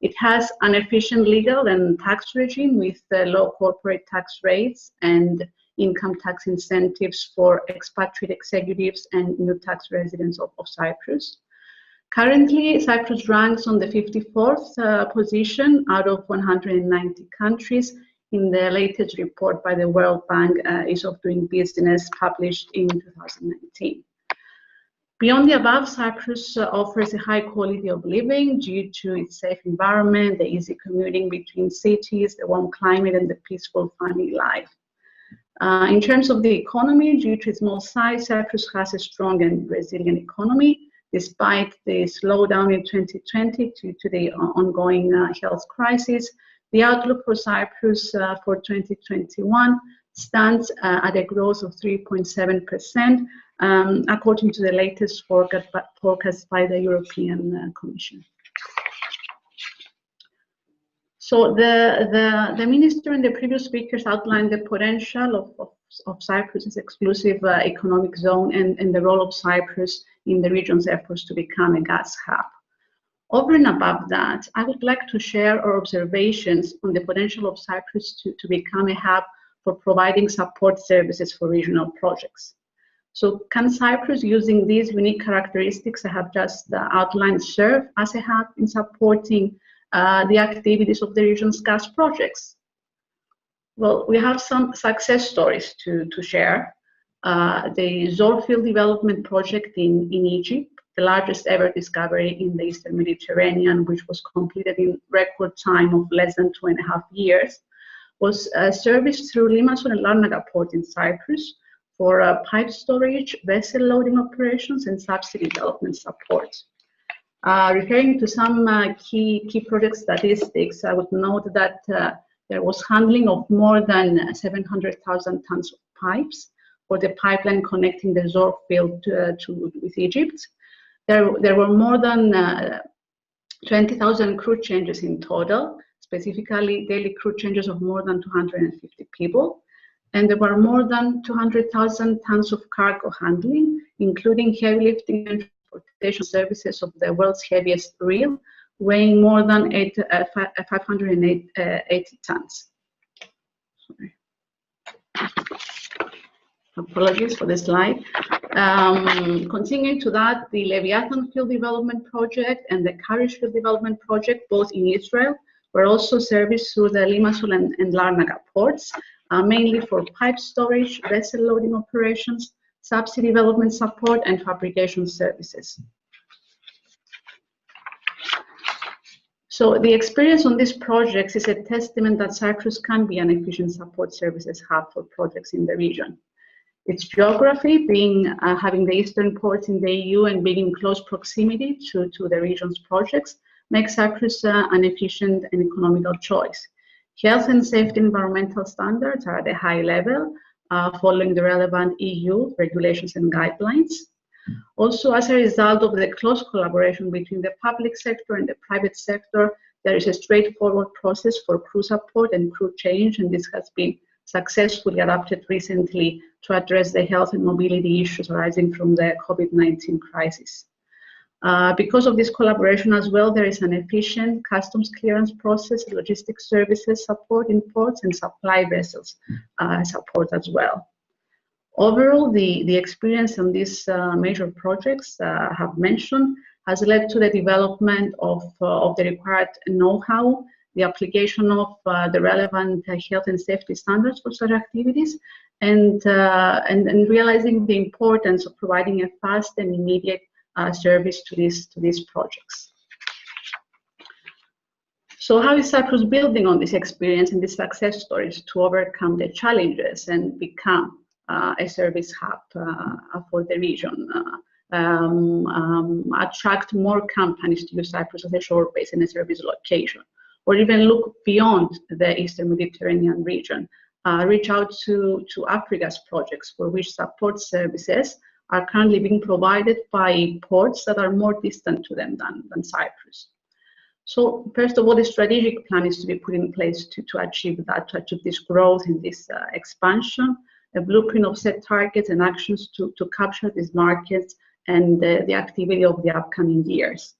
It has an efficient legal and tax regime with low corporate tax rates and income tax incentives for expatriate executives and new tax residents of Cyprus. Currently, Cyprus ranks on the 54th position out of 190 countries in the latest report by the World Bank, Ease of Doing Business, published in 2019. Beyond the above, Cyprus offers a high quality of living due to its safe environment, the easy commuting between cities, the warm climate, and the peaceful family life. In terms of the economy, due to its small size, Cyprus has a strong and resilient economy, despite the slowdown in 2020 due to the ongoing health crisis. The outlook for Cyprus for 2021 stands at a growth of 3.7%, according to the latest forecast by the European Commission. So the minister and the previous speakers outlined the potential of Cyprus's exclusive economic zone and the role of Cyprus in the region's efforts to become a gas hub. Over and above that, I would like to share our observations on the potential of Cyprus to become a hub for providing support services for regional projects. So can Cyprus, using these unique characteristics I have just outlined, serve as a hub in supporting the activities of the region's gas projects? Well, we have some success stories to share. The Zohr field development project in Egypt, the largest ever discovery in the Eastern Mediterranean, which was completed in record time of less than 2.5 years, was serviced through Limassol and Larnaca port in Cyprus for pipe storage, vessel loading operations, and subsea development support. Referring to some key project statistics, I would note that there was handling of more than 700,000 tons of pipes for the pipeline connecting the Zohr field with Egypt. There were more than 20,000 crew changes in total, specifically daily crew changes of more than 250 people. And there were more than 200,000 tons of cargo handling, including heavy lifting and transportation services of the world's heaviest reel, weighing more than 580 tons. Sorry. Apologies for the slide. Continuing to that, the Leviathan Field Development Project and the Karish Field Development Project, both in Israel, were also serviced through the Limassol and Larnaca ports, mainly for pipe storage, vessel loading operations, subsea development support, and fabrication services. So the experience on these projects is a testament that Cyprus can be an efficient support services hub for projects in the region. Its geography, having the eastern ports in the EU and being in close proximity to the region's projects, makes Cyprus an efficient and economical choice. Health and safety environmental standards are at a high level, following the relevant EU regulations and guidelines. Also, as a result of the close collaboration between the public sector and the private sector, there is a straightforward process for crew support and crew change, and this has been successfully adapted recently to address the health and mobility issues arising from the COVID-19 crisis. Because of this collaboration as well, there is an efficient customs clearance process, logistics services support in ports, and supply vessels support as well. Overall, the experience on these major projects I have mentioned has led to the development of the required know-how, the application of the relevant health and safety standards for such activities, and realizing the importance of providing a fast and immediate service to these projects. So how is Cyprus building on this experience and these success stories to overcome the challenges and become a service hub for the region, attract more companies to use Cyprus as a shore base and a service location, or even look beyond the Eastern Mediterranean region reach out to Africa's projects for which support services are currently being provided by ports that are more distant to them than Cyprus. So first of all, the strategic plan is to be put in place to achieve that, to achieve this growth and this expansion, a blueprint of set targets and actions to capture these markets and the activity of the upcoming years.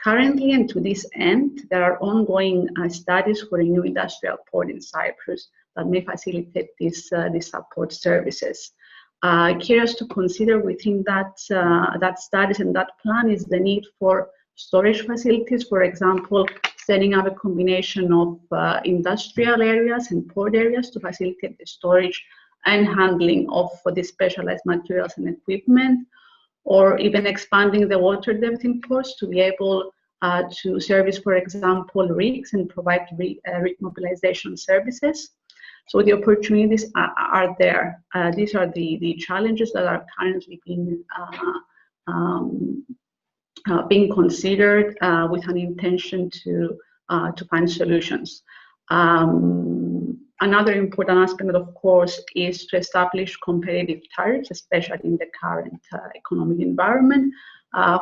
Currently, and to this end, there are ongoing studies for a new industrial port in Cyprus that may facilitate these support services. Curious to consider within that studies and that plan is the need for storage facilities, for example, setting up a combination of industrial areas and port areas to facilitate the storage and handling of the specialized materials and equipment, or even expanding the water depth in ports to be able to service, for example, rigs and provide rig mobilization services. So the opportunities are there. These are the challenges that are currently being considered with an intention to find solutions. Another important aspect, of course, is to establish competitive tariffs, especially in the current economic environment,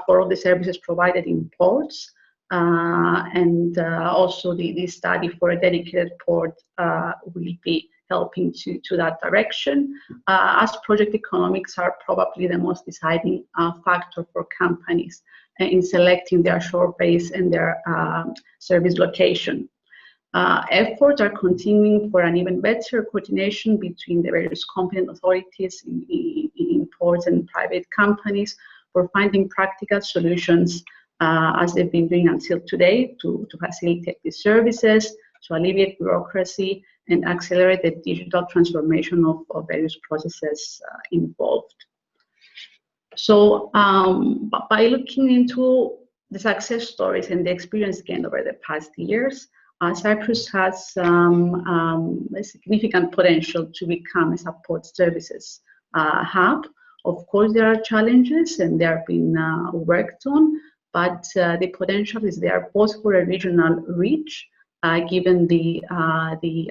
for all the services provided in ports. And also the study for a dedicated port will be helping to that direction, as project economics are probably the most deciding factor for companies in selecting their shore base and their service location. Efforts are continuing for an even better coordination between the various competent authorities in ports and private companies for finding practical solutions, as they've been doing until today, to facilitate these services, to alleviate bureaucracy, and accelerate the digital transformation of various processes involved. So by looking into the success stories and the experience gained over the past years, Cyprus has a significant potential to become a support services hub. Of course, there are challenges and they are being worked on, but the potential is there both for a regional reach, given the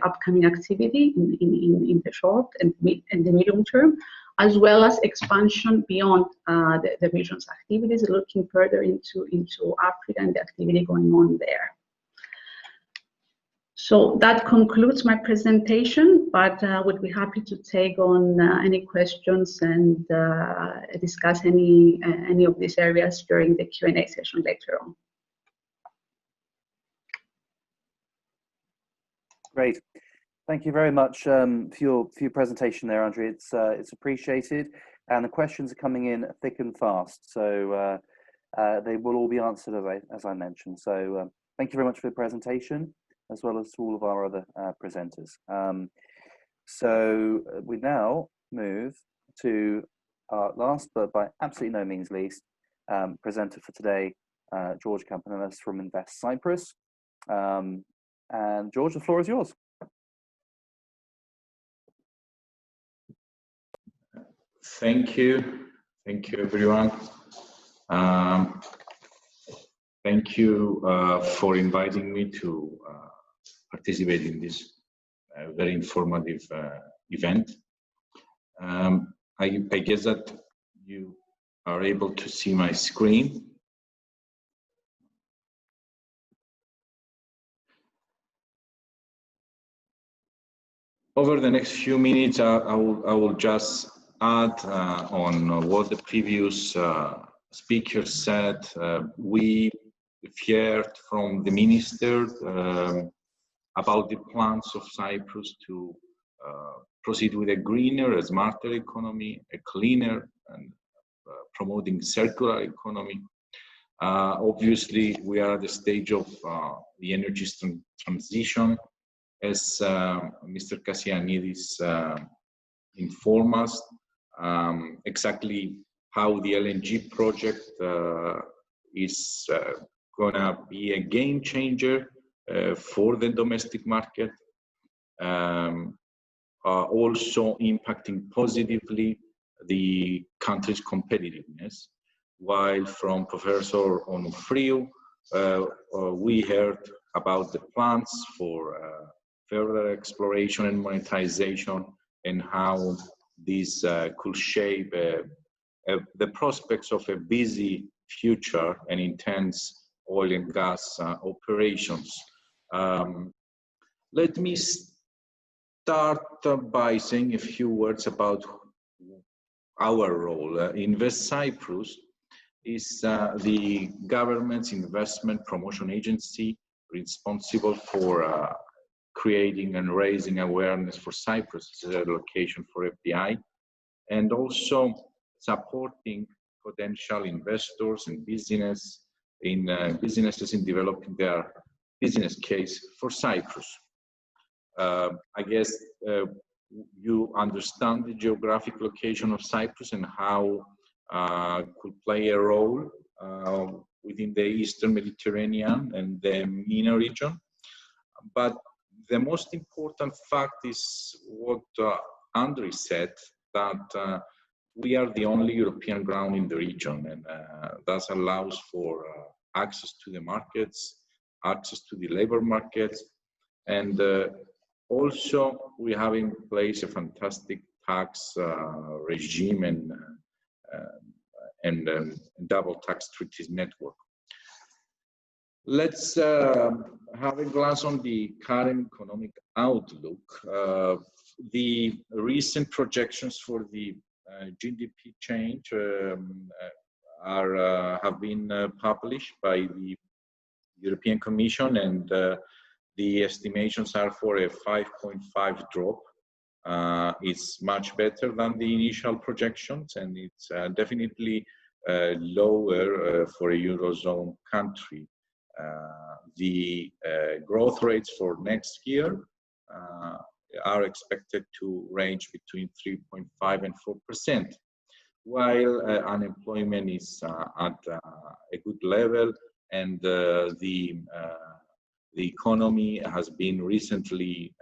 upcoming activity in the short and the medium term, as well as expansion beyond the region's activities, looking further into Africa and the activity going on there. So that concludes my presentation, but I would be happy to take on any questions and discuss any of these areas during the Q&A session later on. Great. Thank you very much for your presentation there, Andrea. It's appreciated, and the questions are coming in thick and fast, so they will all be answered as I mentioned. So thank you very much for the presentation, as well as to all of our other presenters. So we now move to our last, but by absolutely no means least, presenter for today, George Kampanalis from Invest Cyprus. And George, the floor is yours. Thank you everyone. Thank you for inviting me to participate in this very informative event. I guess that you are able to see my screen. Over the next few minutes, I will just add on what the previous speaker said. We heard from the minister about the plans of Cyprus to proceed with a greener, a smarter economy, a cleaner, and promoting circular economy. Obviously, we are at the stage of the energy transition, as Mr. Kassianidis informed us, exactly how the LNG project is gonna be a game changer for the domestic market, also impacting positively the country's competitiveness. While from Professor Onufriou, we heard about the plans for further exploration and monetization, and how this could shape the prospects of a busy future and intense oil and gas operations. Let me start by saying a few words about our role. Invest Cyprus is the government's investment promotion agency responsible for creating and raising awareness for Cyprus as a location for FDI, and also supporting potential investors and businesses in developing their business case for Cyprus. I guess you understand the geographic location of Cyprus and how could play a role within the Eastern Mediterranean and the MENA region. But the most important fact is what Andriy said, that we are the only European ground in the region, and that allows for access to the markets, access to the labor markets, and also we have in place a fantastic tax regime and double tax treaties network. Let's have a glance on the current economic outlook. The recent projections for the GDP change have been published by the European Commission, and the estimations are for a 5.5 drop. It's much better than the initial projections, and it's definitely lower for a Eurozone country. The growth rates for next year are expected to range between 3.5 and 4%, while unemployment is at a good level, and the economy has been recently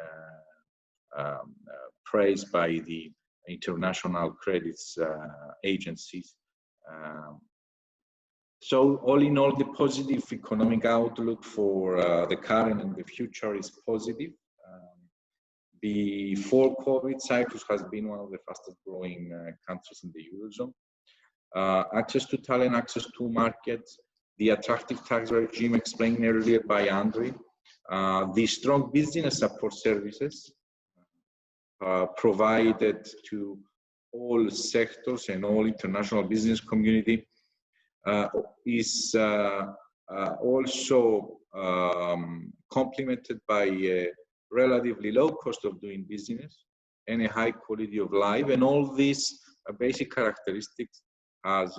praised by the international credits agencies. So all in all, the positive economic outlook for the current and the future is positive. Before COVID, Cyprus has been one of the fastest growing countries in the Eurozone. Access to talent, access to markets, the attractive tax regime explained earlier by Andriy, the strong business support services provided to all sectors and all international business community is also complemented by a relatively low cost of doing business and a high quality of life, and all these basic characteristics has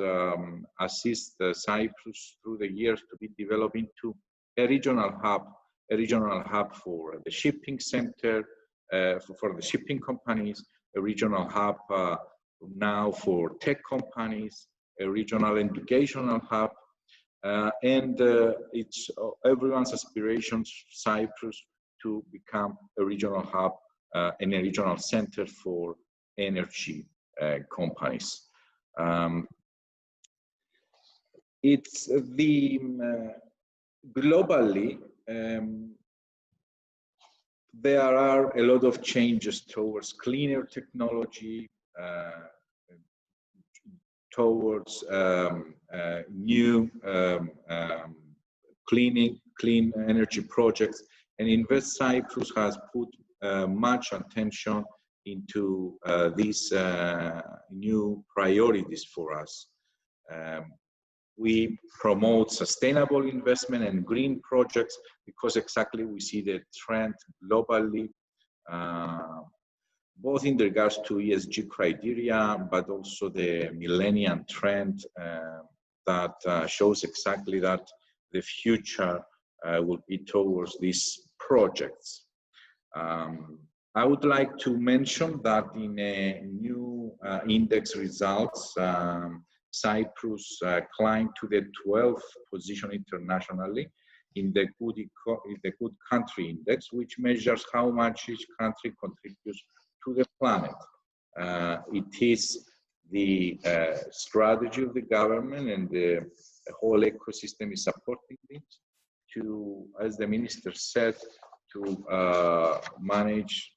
assisted Cyprus through the years to be developed into a regional hub for the shipping center, for the shipping companies, a regional hub now for tech companies, a regional educational hub, and it's everyone's aspirations, Cyprus, to become a regional hub and a regional center for energy companies. It's the globally there are a lot of changes towards cleaner technology, towards new clean energy projects, and Invest Cyprus has put much attention into these new priorities for us. We promote sustainable investment and green projects because exactly we see the trend globally, both in regards to ESG criteria, but also the millennium trend that shows exactly that the future will be towards these projects. I would like to mention that in a new index results, Cyprus climbed to the 12th position internationally in the Good Country Index, which measures how much each country contributes to the planet. It is the strategy of the government, and the whole ecosystem is supporting this to, as the minister said, to manage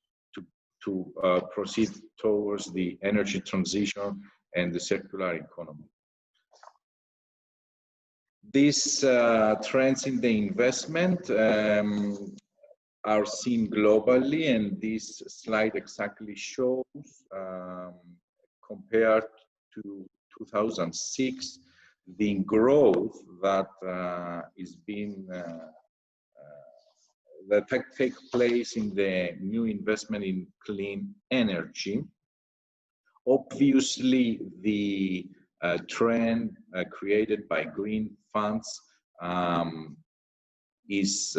to proceed towards the energy transition and the circular economy. These trends in the investment are seen globally, and this slide exactly shows, compared to 2006, the growth that is being that take place in the new investment in clean energy. Obviously, the trend created by green funds is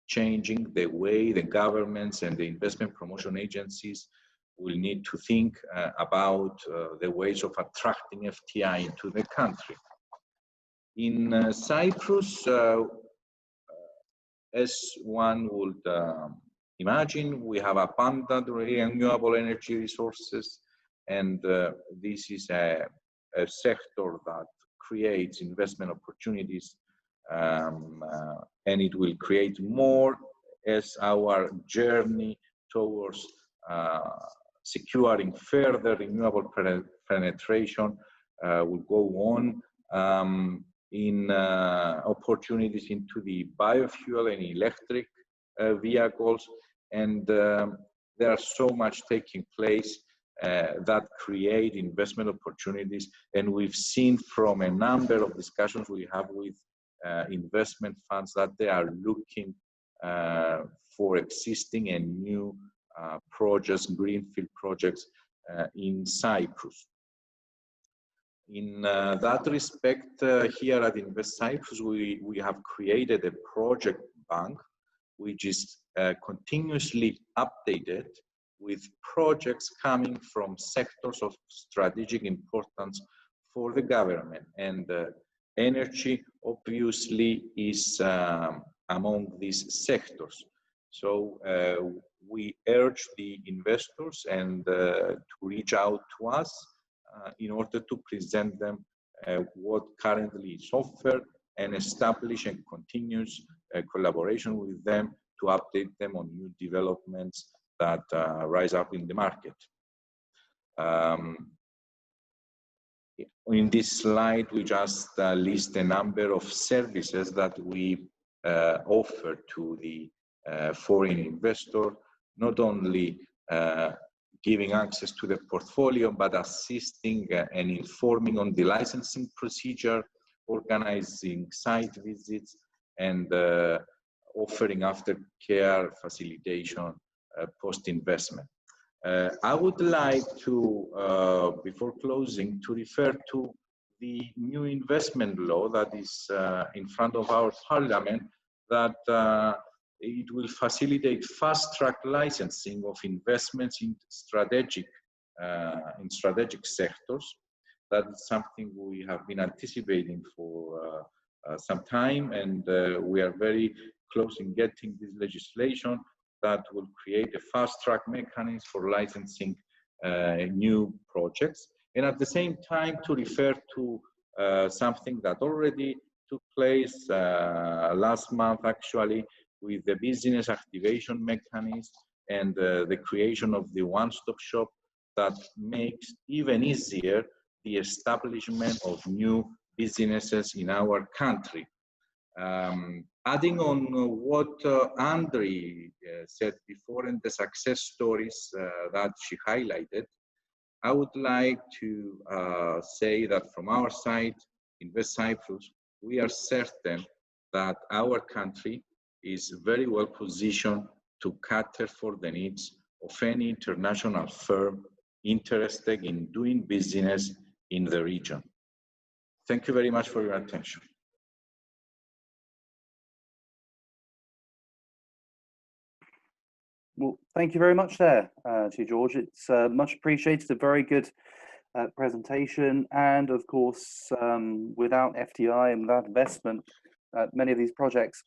changing the way the governments and the investment promotion agencies will need to think about the ways of attracting FTI into the country. In Cyprus, as one would imagine, we have abundant renewable energy resources, and this is a sector that creates investment opportunities, and it will create more as our journey towards securing further renewable penetration will go on, in opportunities into the biofuel and electric vehicles, and there are so much taking place that create investment opportunities, and we've seen from a number of discussions we have with investment funds that they are looking for existing and new projects, greenfield projects in Cyprus. In that respect, here at Invest Cyprus, we have created a project bank which is continuously updated with projects coming from sectors of strategic importance for the government, and energy obviously is among these sectors. So we urge the investors and to reach out to us in order to present them what currently is offered and establish and continuous collaboration with them to update them on new developments that rise up in the market. In this slide, we just list a number of services that we offer to the foreign investor, not only giving access to the portfolio, but assisting and informing on the licensing procedure, organizing site visits, and offering aftercare facilitation post-investment. I would like to, before closing, to refer to the new investment law that is in front of our parliament, that it will facilitate fast-track licensing of investments in strategic sectors. That is something we have been anticipating for some time, and we are very close in getting this legislation that will create a fast-track mechanism for licensing new projects, and at the same time to refer to something that already took place last month, actually, with the business activation mechanism and the creation of the one-stop shop that makes even easier the establishment of new businesses in our country. Adding on what Andri said before and the success stories that she highlighted, I would like to say that from our side, Invest Cyprus, we are certain that our country is very well positioned to cater for the needs of any international firm interested in doing business in the region. Thank you very much for your attention. Well, thank you very much there to you, George. It's much appreciated, a very good presentation. And of course, without FDI and without investment, many of these projects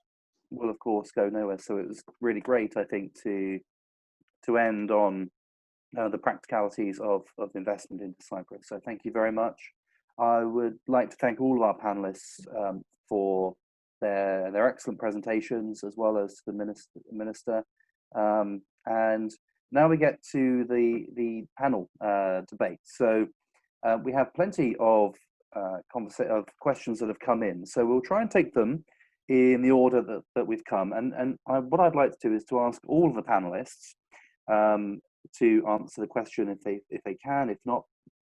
will of course go nowhere. So it was really great, I think, to end on the practicalities of investment into Cyprus. So thank you very much. I would like to thank all of our panelists for their excellent presentations, as well as the minister. And now we get to the panel debate. So we have plenty of questions that have come in. So we'll try and take them in the order that we've come. And what I'd like to do is to ask all of the panelists to answer the question if they can. If not,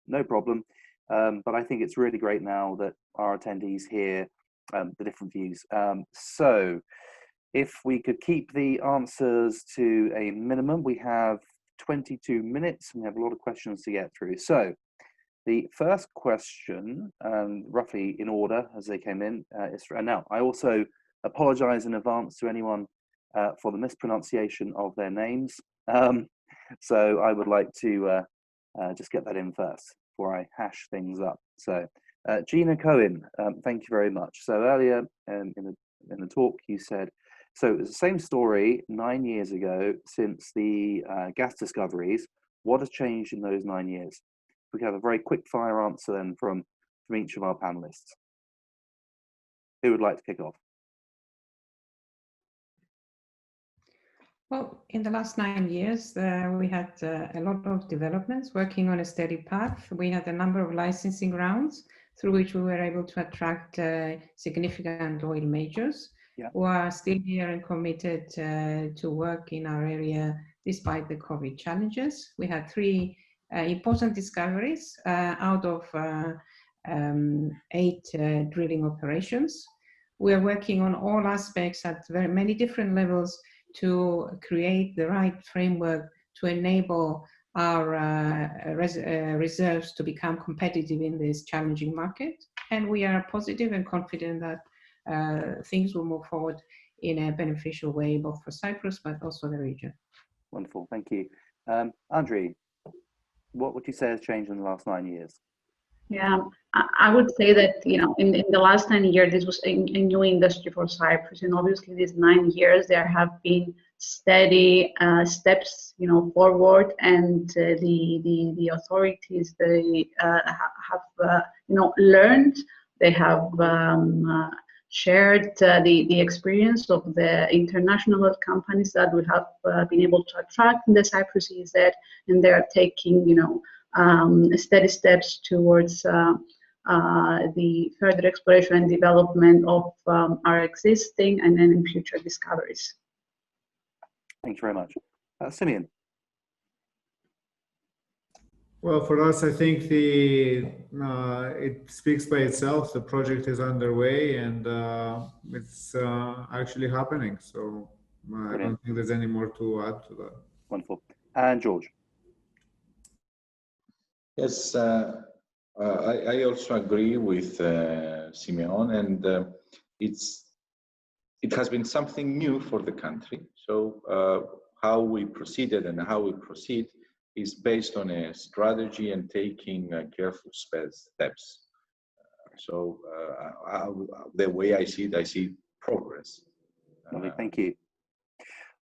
no problem. But I think it's really great now that our attendees hear the different views. So if we could keep the answers to a minimum, we have 22 minutes and we have a lot of questions to get through. So the first question, roughly in order as they came in, is and now I also apologize in advance to anyone for the mispronunciation of their names. So I would like to just get that in first before I hash things up. So Gina Cohen, thank you very much. So earlier in the talk you said, so it was the same story 9 years ago since the gas discoveries. What has changed in those 9 years? We have a very quick fire answer then from each of our panelists. Who would like to kick off? Well, in the last 9 years, we had a lot of developments working on a steady path. We had a number of licensing rounds through which we were able to attract significant oil majors who are still here and committed to work in our area despite the COVID challenges. We had 3 important discoveries out of 8 drilling operations. We are working on all aspects at very many different levels to create the right framework to enable our reserves to become competitive in this challenging market. And we are positive and confident that things will move forward in a beneficial way, both for Cyprus, but also the region. Wonderful, thank you. Andrei, what would you say has changed in the last 9 years? Yeah, I would say that, you know, in the last 9 years, this was a new industry for Cyprus. And obviously these 9 years, there have been steady steps, you know, forward, and the authorities, they have, you know, learned, they have shared the experience of the international companies that we have been able to attract in the Cyprus EZ, and they are taking, you know, steady steps towards the further exploration and development of our existing and then future discoveries. Thank you very much. Simeon. Well, for us, I think it speaks by itself. The project is underway and it's actually happening. So I don't think there's any more to add to that. Wonderful. And George. Yes, I also agree with Simeon, and it has been something new for the country. So how we proceeded and how we proceed is based on a strategy and taking careful steps. So the way I see it, I see progress. Lovely, thank you.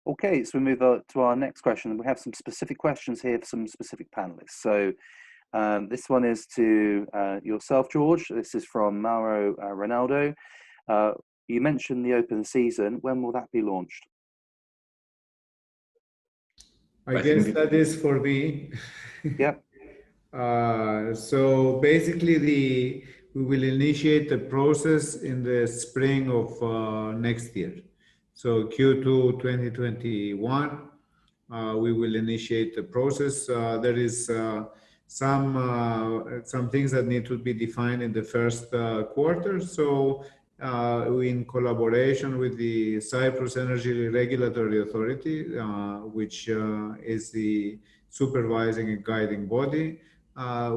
Okay, so we move on to our next question. We have some specific questions here for some specific panelists. So this one is to yourself, George. This is from Mauro Ronaldo. You mentioned the open season. When will that be launched? I guess that is for me. Yep. So basically, we will initiate the process in the spring of next year. So Q2 2021, we will initiate the process. There is some things that need to be defined in the first quarter. So in collaboration with the Cyprus Energy Regulatory Authority, which is the supervising and guiding body,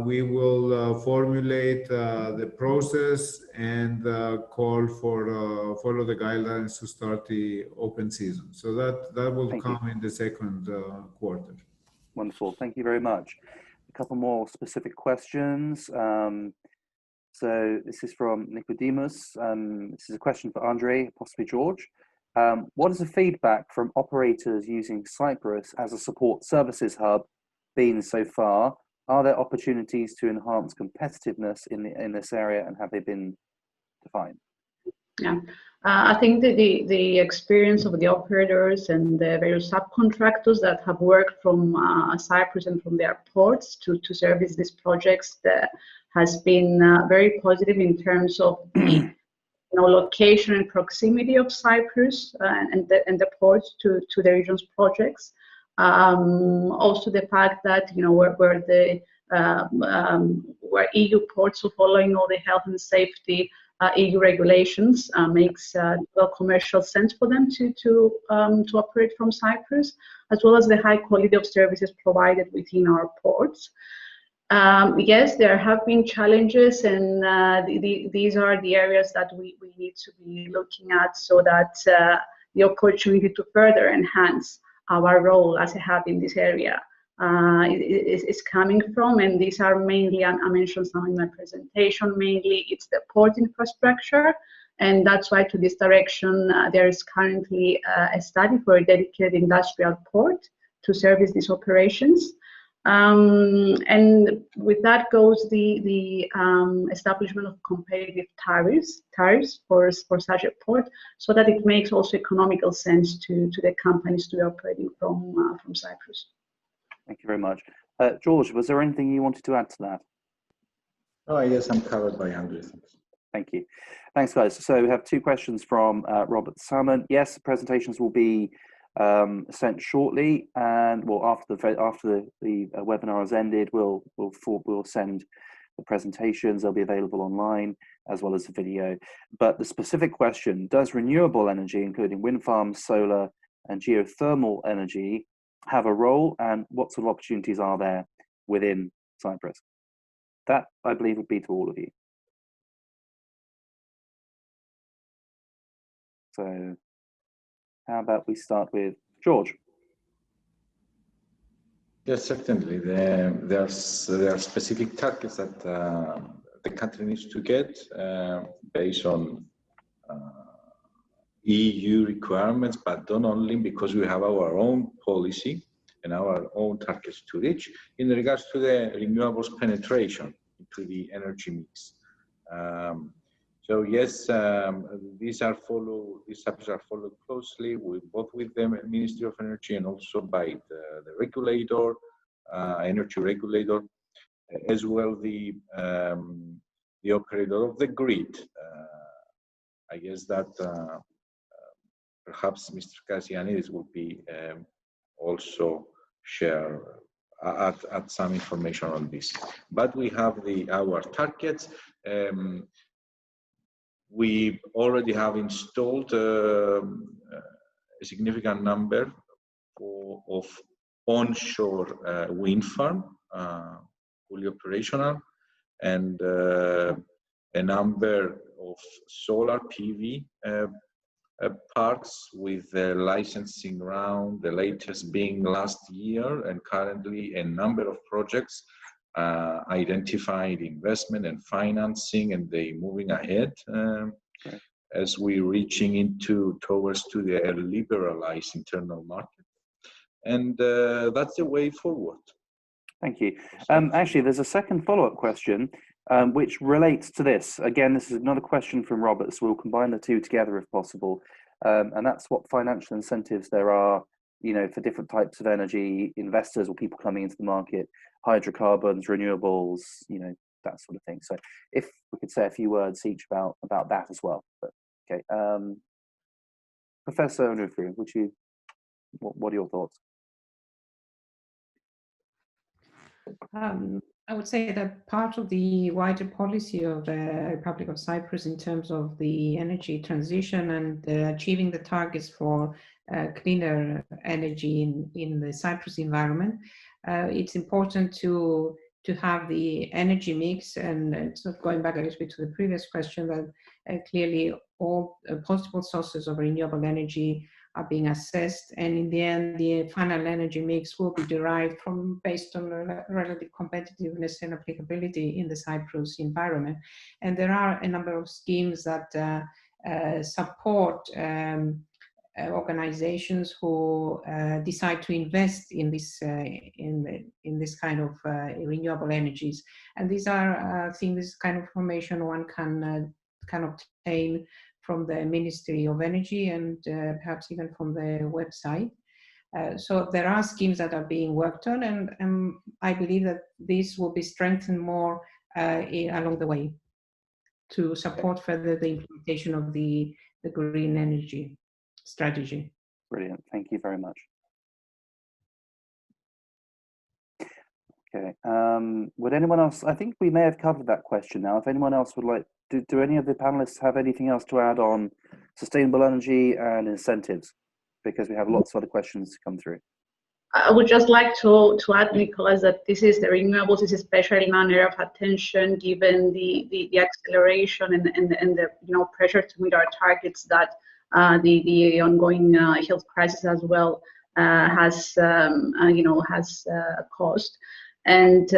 we will formulate the process and call for follow the guidelines to start the open season. So that will come in the second quarter. Wonderful, thank you very much. A couple more specific questions. So this is from Nicodemus. This is a question for Andrei, possibly George. What is the feedback from operators using Cyprus as a support services hub been so far? Are there opportunities to enhance competitiveness in this area, and have they been defined? Yeah, I think the experience of the operators and the various subcontractors that have worked from Cyprus and from their ports to service these projects has been very positive in terms of the location and proximity of Cyprus and the ports to the region's projects. Also, the fact that where EU ports are following all the health and safety EU regulations makes commercial sense for them to operate from Cyprus, as well as the high quality of services provided within our ports. Yes, there have been challenges, and these are the areas that we need to be looking at, so that the opportunity to further enhance our role as a hub in this area is coming from. And these are mainly, I mentioned some in my presentation, mainly it's the port infrastructure, and that's why to this direction there is currently a study for a dedicated industrial port to service these operations. And with that goes the establishment of competitive tariffs for such a port, so that it makes also economical sense to the companies to be operating from Cyprus. Thank you very much. George, was there anything you wanted to add to that? Oh, yes, I'm covered by Andrew. Thank you. Thanks, guys. So we have two questions from Robert Salmon. Yes, presentations will be sent shortly, and well, after the webinar has ended, we'll send the presentations. They'll be available online as well as the video. But the specific question: does renewable energy, including wind farms, solar, and geothermal energy, have a role, and what sort of opportunities are there within Cyprus? That, I believe, would be to all of you. So how about we start with George? Yes, certainly. There are specific targets that the country needs to get based on EU requirements, but not only, because we have our own policy and our own targets to reach in regards to the renewables penetration into the energy mix. So yes, these subjects are followed closely both with the Ministry of Energy and also by the regulator, energy regulator, as well the operator of the grid. I guess that perhaps Mr. Kassianidis will be also add some information on this. But we have our targets. We already have installed a significant number of onshore wind farm, fully operational, and a number of solar PV parks with the licensing round, the latest being last year, and currently a number of projects identified investment and financing, and they moving ahead as we're reaching towards the liberalized internal market, and that's the way forward. Thank you. Actually, there's a second follow-up question which relates to this. Again, this is another question from Robert, so we'll combine the two together if possible, and that's what financial incentives there are, for different types of energy investors or people coming into the market, hydrocarbons, renewables, that sort of thing. So if we could say a few words each about that as well. But, okay, Professor Onufriou, what are your thoughts? I would say that part of the wider policy of the Republic of Cyprus in terms of the energy transition and achieving the targets for cleaner energy in the Cyprus environment, it's important to have the energy mix, and sort of going back a little bit to the previous question, that clearly all possible sources of renewable energy are being assessed, and in the end, the final energy mix will be derived based on relative competitiveness and applicability in the Cyprus environment. And there are a number of schemes that support organizations who decide to invest in this kind of renewable energies, and these are things, this kind of information one can obtain from the Ministry of Energy and perhaps even from the website. So there are schemes that are being worked on, and I believe that this will be strengthened more along the way to support further the implementation of the green energy strategy. Brilliant. Thank you very much. Okay. Would anyone else? I think we may have covered that question now. If anyone else would like, do any of the panelists have anything else to add on sustainable energy and incentives? Because we have lots of other questions to come through. I would just like to add, Nicholas, that this is the renewables is especially an area of attention given the acceleration and the pressure to meet our targets that the ongoing health crisis as well has caused. And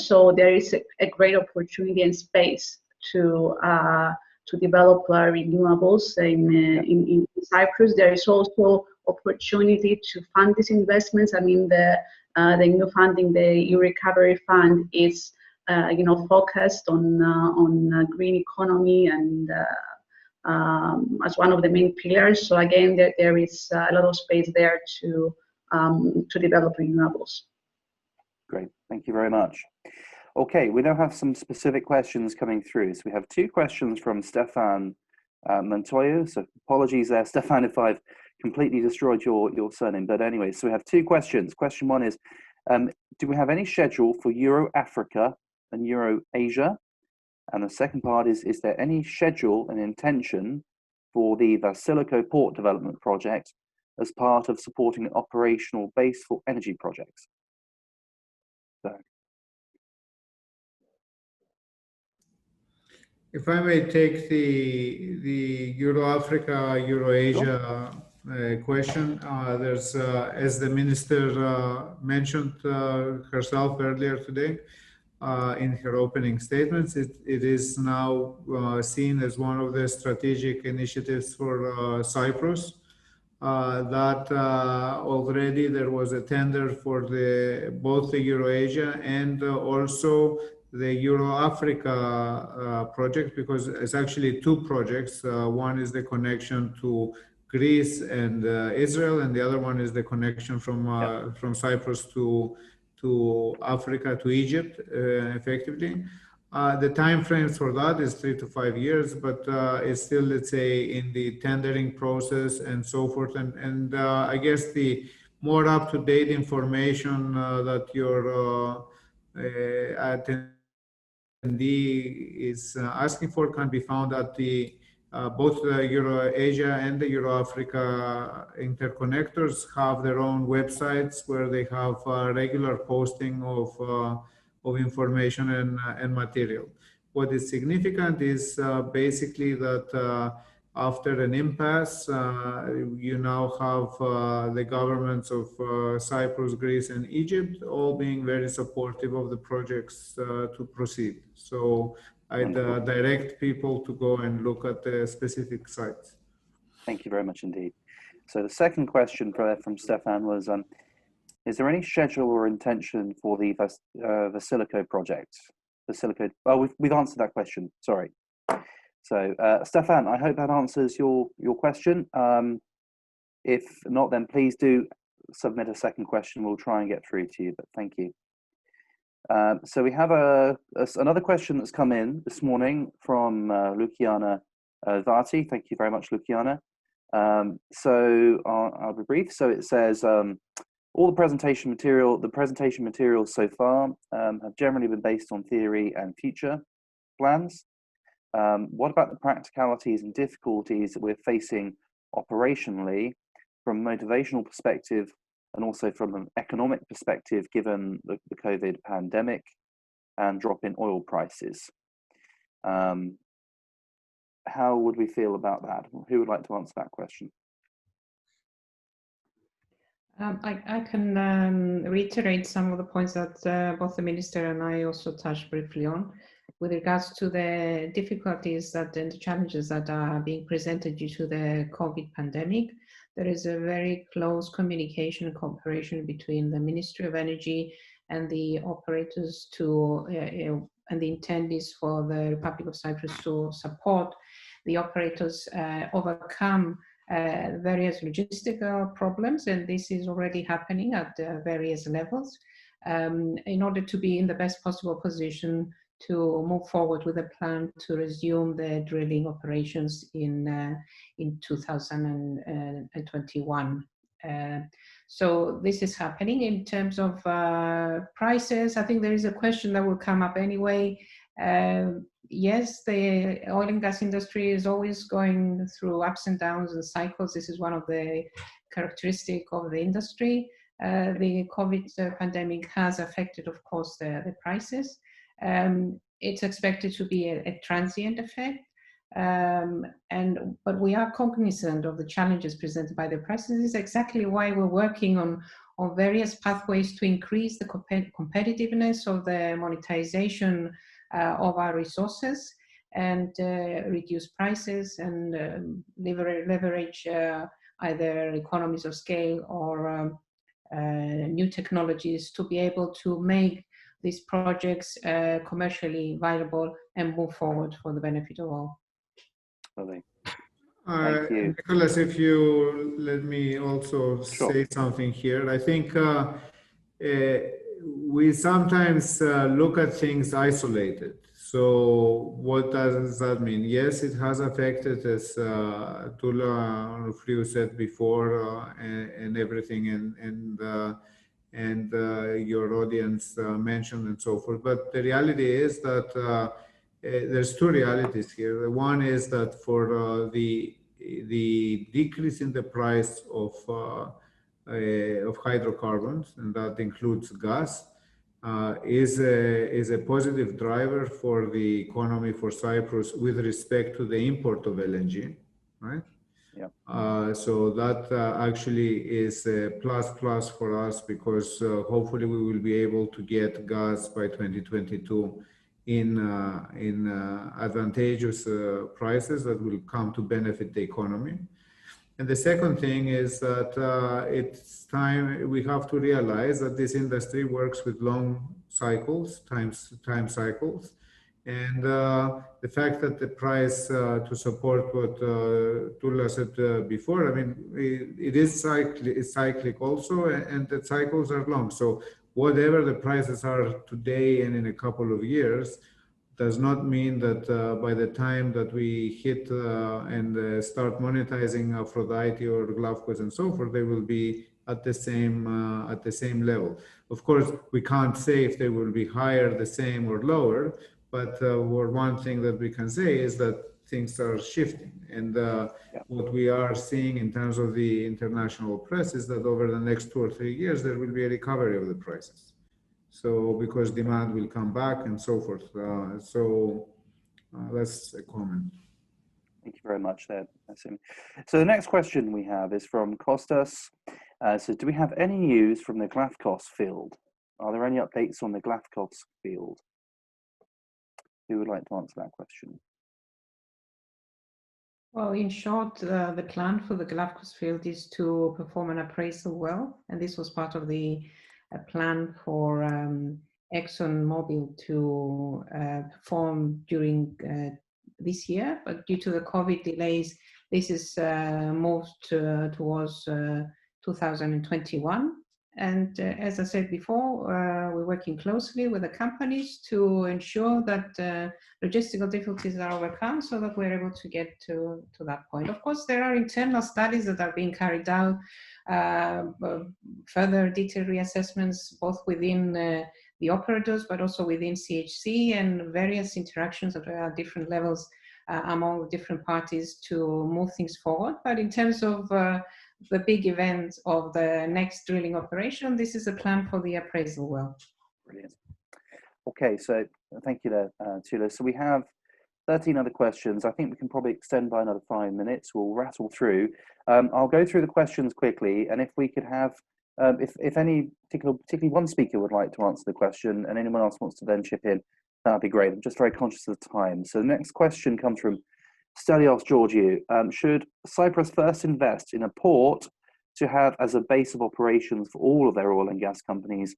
so there is a great opportunity and space to develop renewables in Cyprus. There is also opportunity to fund these investments. I mean, the new funding, the EU Recovery Fund, is focused on green economy and as one of the main pillars. So again, there is a lot of space there to develop renewables. Great, thank you very much. Okay, we now have some specific questions coming through. So we have two questions from Stefan Montoyo. So apologies there, Stefan, if I've completely destroyed your surname. But anyway, so we have two questions. Question one is, do we have any schedule for Euro-Africa and Euro-Asia? And the second part is there any schedule and intention for the Vasiliki Port Development Project as part of supporting an operational base for energy projects? So. If I may take the Euro-Africa, Euro-Asia question, there's, as the minister mentioned herself earlier today in her opening statements, it is now seen as one of the strategic initiatives for Cyprus. That already there was a tender for both the Euro-Asia and also the Euro-Africa project, because it's actually two projects. One is the connection to Greece and Israel, and the other one is the connection from Cyprus to Africa, to Egypt, effectively. The time frames for that is 3 to 5 years, but it's still, let's say, in the tendering process and so forth. And I guess the more up-to-date information that your attendee is asking for can be found at the both the Euro-Asia and the Euro-Africa interconnectors have their own websites where they have regular posting of information and material. What is significant is basically that after an impasse, you now have the governments of Cyprus, Greece, and Egypt all being very supportive of the projects to proceed. So I'd direct people to go and look at the specific sites. Thank you very much indeed. So the second question from Stefan was, is there any schedule or intention for the Vasiliki project? Vasiliki, oh, we've answered that question, sorry. So Stefan, I hope that answers your question. If not, then please do submit a second question. We'll try and get through to you, but thank you. So we have another question that's come in this morning from Luciana Vati. Thank you very much, Luciana. So I'll be brief. So it says, all the presentation materials so far have generally been based on theory and future plans. What about the practicalities and difficulties that we're facing operationally from a motivational perspective and also from an economic perspective, given the COVID pandemic and drop in oil prices? How would we feel about that? Who would like to answer that question? I can reiterate some of the points that both the minister and I also touched briefly on with regards to the difficulties and the challenges that are being presented due to the COVID pandemic. There is a very close communication and cooperation between the Ministry of Energy and the operators and the intent is for the Republic of Cyprus to support the operators overcome various logistical problems, and this is already happening at various levels, in order to be in the best possible position to move forward with a plan to resume the drilling operations in 2021. So this is happening. In terms of prices, I think there is a question that will come up anyway. Yes, the oil and gas industry is always going through ups and downs and cycles. This is one of the characteristics of the industry. The COVID pandemic has affected, of course, the prices. It's expected to be a transient effect. But we are cognizant of the challenges presented by the prices. This is exactly why we're working on various pathways to increase the competitiveness of the monetization of our resources and reduce prices and leverage either economies of scale or new technologies to be able to make these projects commercially viable and move forward for the benefit of all. Thank you. Nicholas, if you let me also say something here. I think we sometimes look at things isolated. So what does that mean? Yes, it has affected, as Tula Rufliou said before, and everything, and your audience mentioned and so forth. But the reality is that there's two realities here. The one is that for the decrease in the price of hydrocarbons, and that includes gas, is a positive driver for the economy for Cyprus with respect to the import of LNG, right? Yeah. So that actually is a plus for us, because hopefully we will be able to get gas by 2022 in advantageous prices that will come to benefit the economy. And the second thing is that it's time we have to realize that this industry works with long cycles, time cycles. And the fact that the price to support what Tula said before, I mean, it is cyclic also, and the cycles are long. So whatever the prices are today and in a couple of years, does not mean that by the time that we hit and start monetizing Aphrodite or Glavkos and so forth, they will be at the same level. Of course, we can't say if they will be higher, the same, or lower. But one thing that we can say is that things are shifting. And what we are seeing in terms of the international press is that over the next 2 or 3 years, there will be a recovery of the prices. So because demand will come back and so forth. That's a comment. Thank you very much there, Asim. So the next question we have is from Kostas. So do we have any news from the Glavkos field? Are there any updates on the Glavkos field? Who would like to answer that question? Well, in short, the plan for the Glavkos field is to perform an appraisal well, and this was part of the plan for ExxonMobil to perform during this year, but due to the COVID delays, this is moved towards 2021. And as I said before, we're working closely with the companies to ensure that logistical difficulties are overcome so that we're able to get to that point. Of course, there are internal studies that are being carried out, further detailed reassessments, both within the operators, but also within CHC, and various interactions at different levels among different parties to move things forward. But in terms of the big event of the next drilling operation, this is a plan for the appraisal well. Brilliant. Okay, so thank you there, Tula. So we have 13 other questions. I think we can probably extend by another 5 minutes. We'll rattle through. I'll go through the questions quickly, and if we could have, if any particularly one speaker would like to answer the question, and anyone else wants to then chip in, that'd be great. I'm just very conscious of the time. So the next question comes from Stelios Georgiou. Should Cyprus first invest in a port to have as a base of operations for all of their oil and gas companies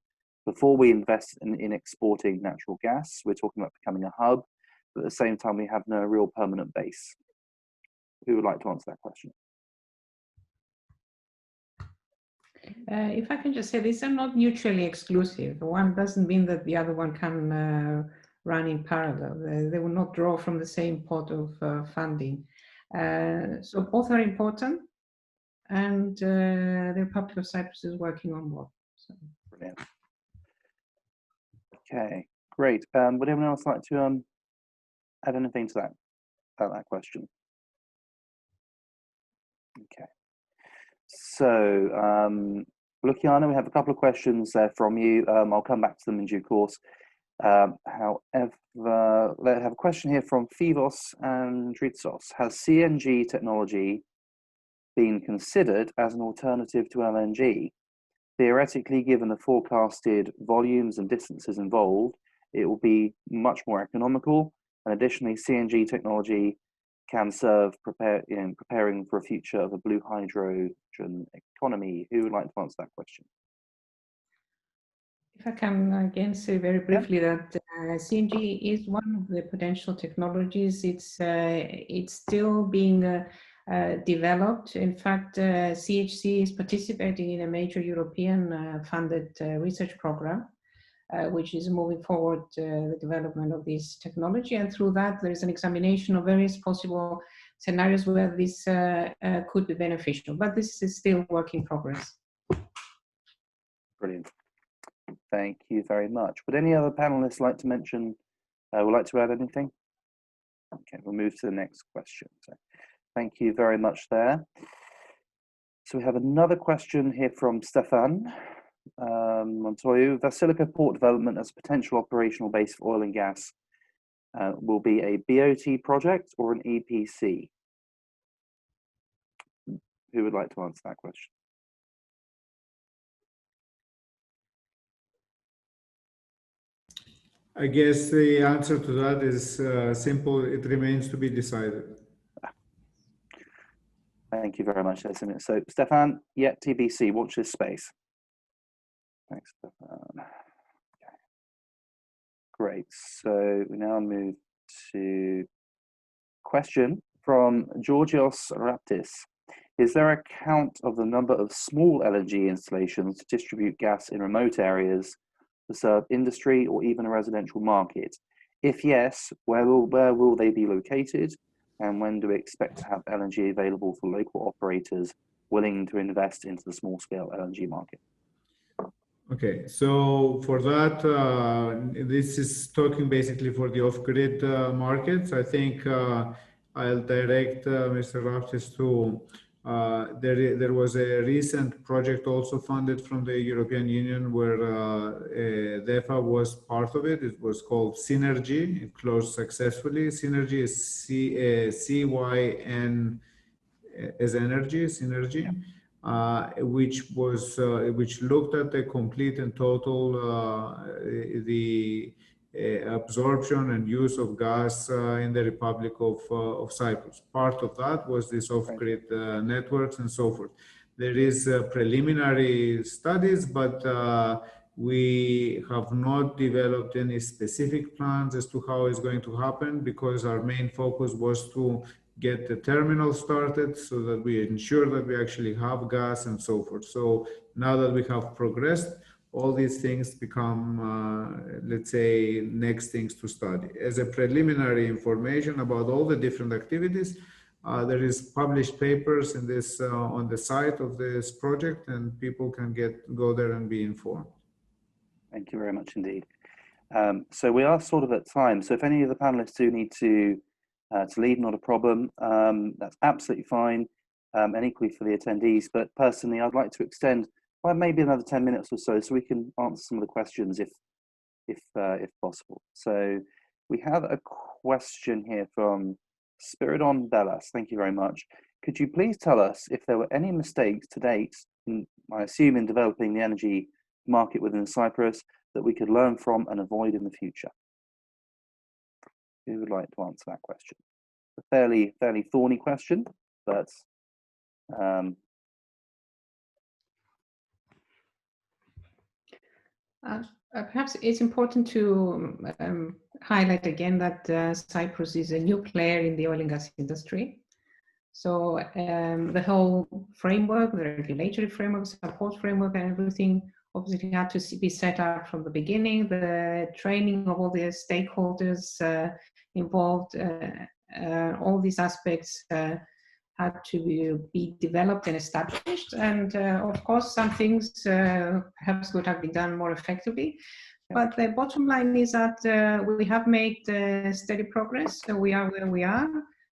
before we invest in exporting natural gas? We're talking about becoming a hub, but at the same time, we have no real permanent base. Who would like to answer that question? If I can just say, these are not mutually exclusive. One doesn't mean that the other one can run in parallel. They will not draw from the same pot of funding. So both are important, and the Republic of Cyprus is working on both. So. Brilliant. Okay, great. Would anyone else like to add anything to that about that question? Okay. So, Luciana, we have a couple of questions there from you. I'll come back to them in due course. However, I have a question here from Fivos and Dritsos. Has CNG technology been considered as an alternative to LNG? Theoretically, given the forecasted volumes and distances involved, it will be much more economical. And additionally, CNG technology can serve preparing for a future of a blue hydrogen economy. Who would like to answer that question? If I can again say very briefly that CNG is one of the potential technologies. It's still being developed. In fact, CHC is participating in a major European funded research program, which is moving forward the development of this technology. And through that, there is an examination of various possible scenarios where this could be beneficial. But this is still work in progress. Brilliant. Thank you very much. Would any other panelists like to mention, would like to add anything? Okay, we'll move to the next question. So, thank you very much there. So we have another question here from Stefan Montoyu. Vasilica Port development as a potential operational base for oil and gas will be a BOT project or an EPC? Who would like to answer that question? I guess the answer to that is simple. It remains to be decided. Thank you very much. So, Stefan, yeah, TBC, watch this space. Thanks, Stefan. Okay. Great. So we now move to question from Georgios Raptis. Is there a count of the number of small LNG installations to distribute gas in remote areas to serve industry or even a residential market? If yes, where will they be located? And when do we expect to have LNG available for local operators willing to invest into the small-scale LNG market? Okay, so for that, this is talking basically for the off-grid markets. I think I'll direct Mr. Raptis to, there was a recent project also funded from the European Union where DEFA was part of it. It was called Synergy. It closed successfully. Synergy is C-Y-N as energy, Synergy. Which looked at the complete and total the absorption and use of gas in the Republic of Cyprus. Part of that was this off-grid networks and so forth. There is preliminary studies, but we have not developed any specific plans as to how it's going to happen because our main focus was to get the terminal started so that we ensure that we actually have gas and so forth. So now that we have progressed, all these things become, let's say, next things to study. As a preliminary information about all the different activities, there is published papers in this on the site of this project, and people can go there and be informed. Thank you very much indeed. So we are sort of at time. So if any of the panelists do need to leave, not a problem. That's absolutely fine, and equally for the attendees. But personally, I'd like to extend by maybe another 10 minutes or so we can answer some of the questions if possible. So we have a question here from Spiridon Bellas. Thank you very much. Could you please tell us if there were any mistakes to date, I assume in developing the energy market within Cyprus, that we could learn from and avoid in the future? Who would like to answer that question? A fairly thorny question, but perhaps it's important to highlight again that Cyprus is a new player in the oil and gas industry. So the whole framework, the regulatory framework, support framework, and everything obviously had to be set out from the beginning. The training of all the stakeholders involved, all these aspects had to be developed and established. And of course, some things perhaps could have been done more effectively. But the bottom line is that we have made steady progress. So we are where we are.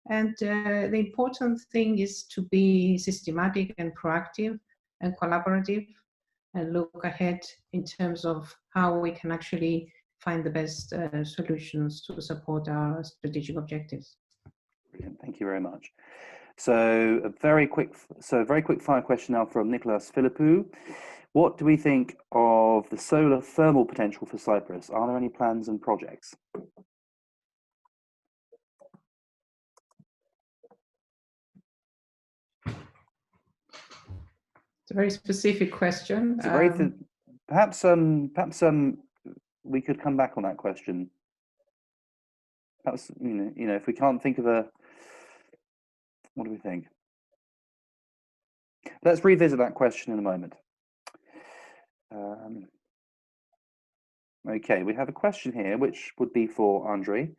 And the important thing is to be systematic and proactive and collaborative and look ahead in terms of how we can actually find the best solutions to support our strategic objectives. Brilliant. Thank you very much. So a very quick fire question now from Nicholas Philippou. What do we think of the solar thermal potential for Cyprus? Are there any plans and projects? It's a very specific question. It's a very perhaps we could come back on that question. Perhaps you know if we can't think of a, what do we think? Let's revisit that question in a moment. Okay, we have a question here which would be for Andre.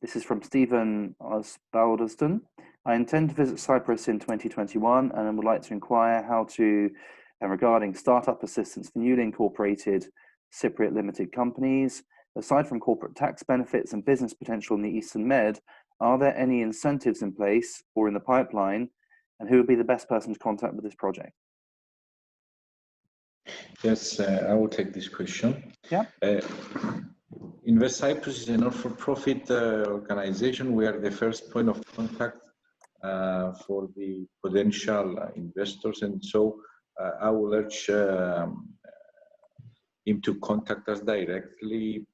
This is from Stephen Osbaldeston. I intend to visit Cyprus in 2021 and would like to inquire how to, regarding startup assistance for newly incorporated Cypriot limited companies, aside from corporate tax benefits and business potential in the Eastern Med, are there any incentives in place or in the pipeline, and who would be the best person to contact with this project? Yes, I will take this question. Yeah. Invest Cyprus is a not-for-profit organization. We are the first point of contact for the potential investors, and so I will urge him to contact us directly,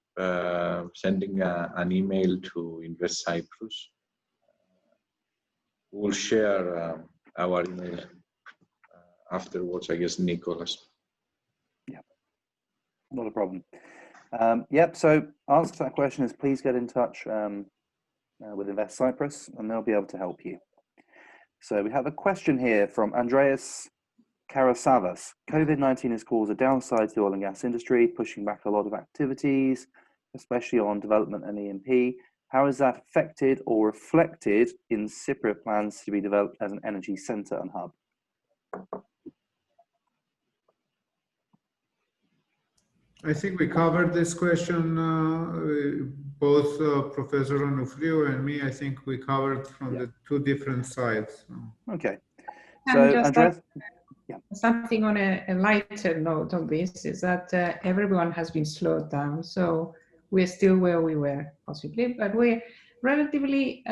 sending an email to Invest Cyprus. We'll share our email afterwards, I guess, Nicholas. Yeah, not a problem. Yep, so answer to that question is please get in touch with Invest Cyprus and they'll be able to help you. So we have a question here from Andreas Karasavas. COVID-19 has caused a downside to the oil and gas industry, pushing back a lot of activities, especially on development and E&P. How is that affected or reflected in Cypriot plans to be developed as an energy centre and hub? I think we covered this question, both Professor Onufriou and me. I think we covered from the two different sides. Okay. And so, just Andreas, something on a lighter note on this is that everyone has been slowed down. So we're still where we were, possibly, but we're relatively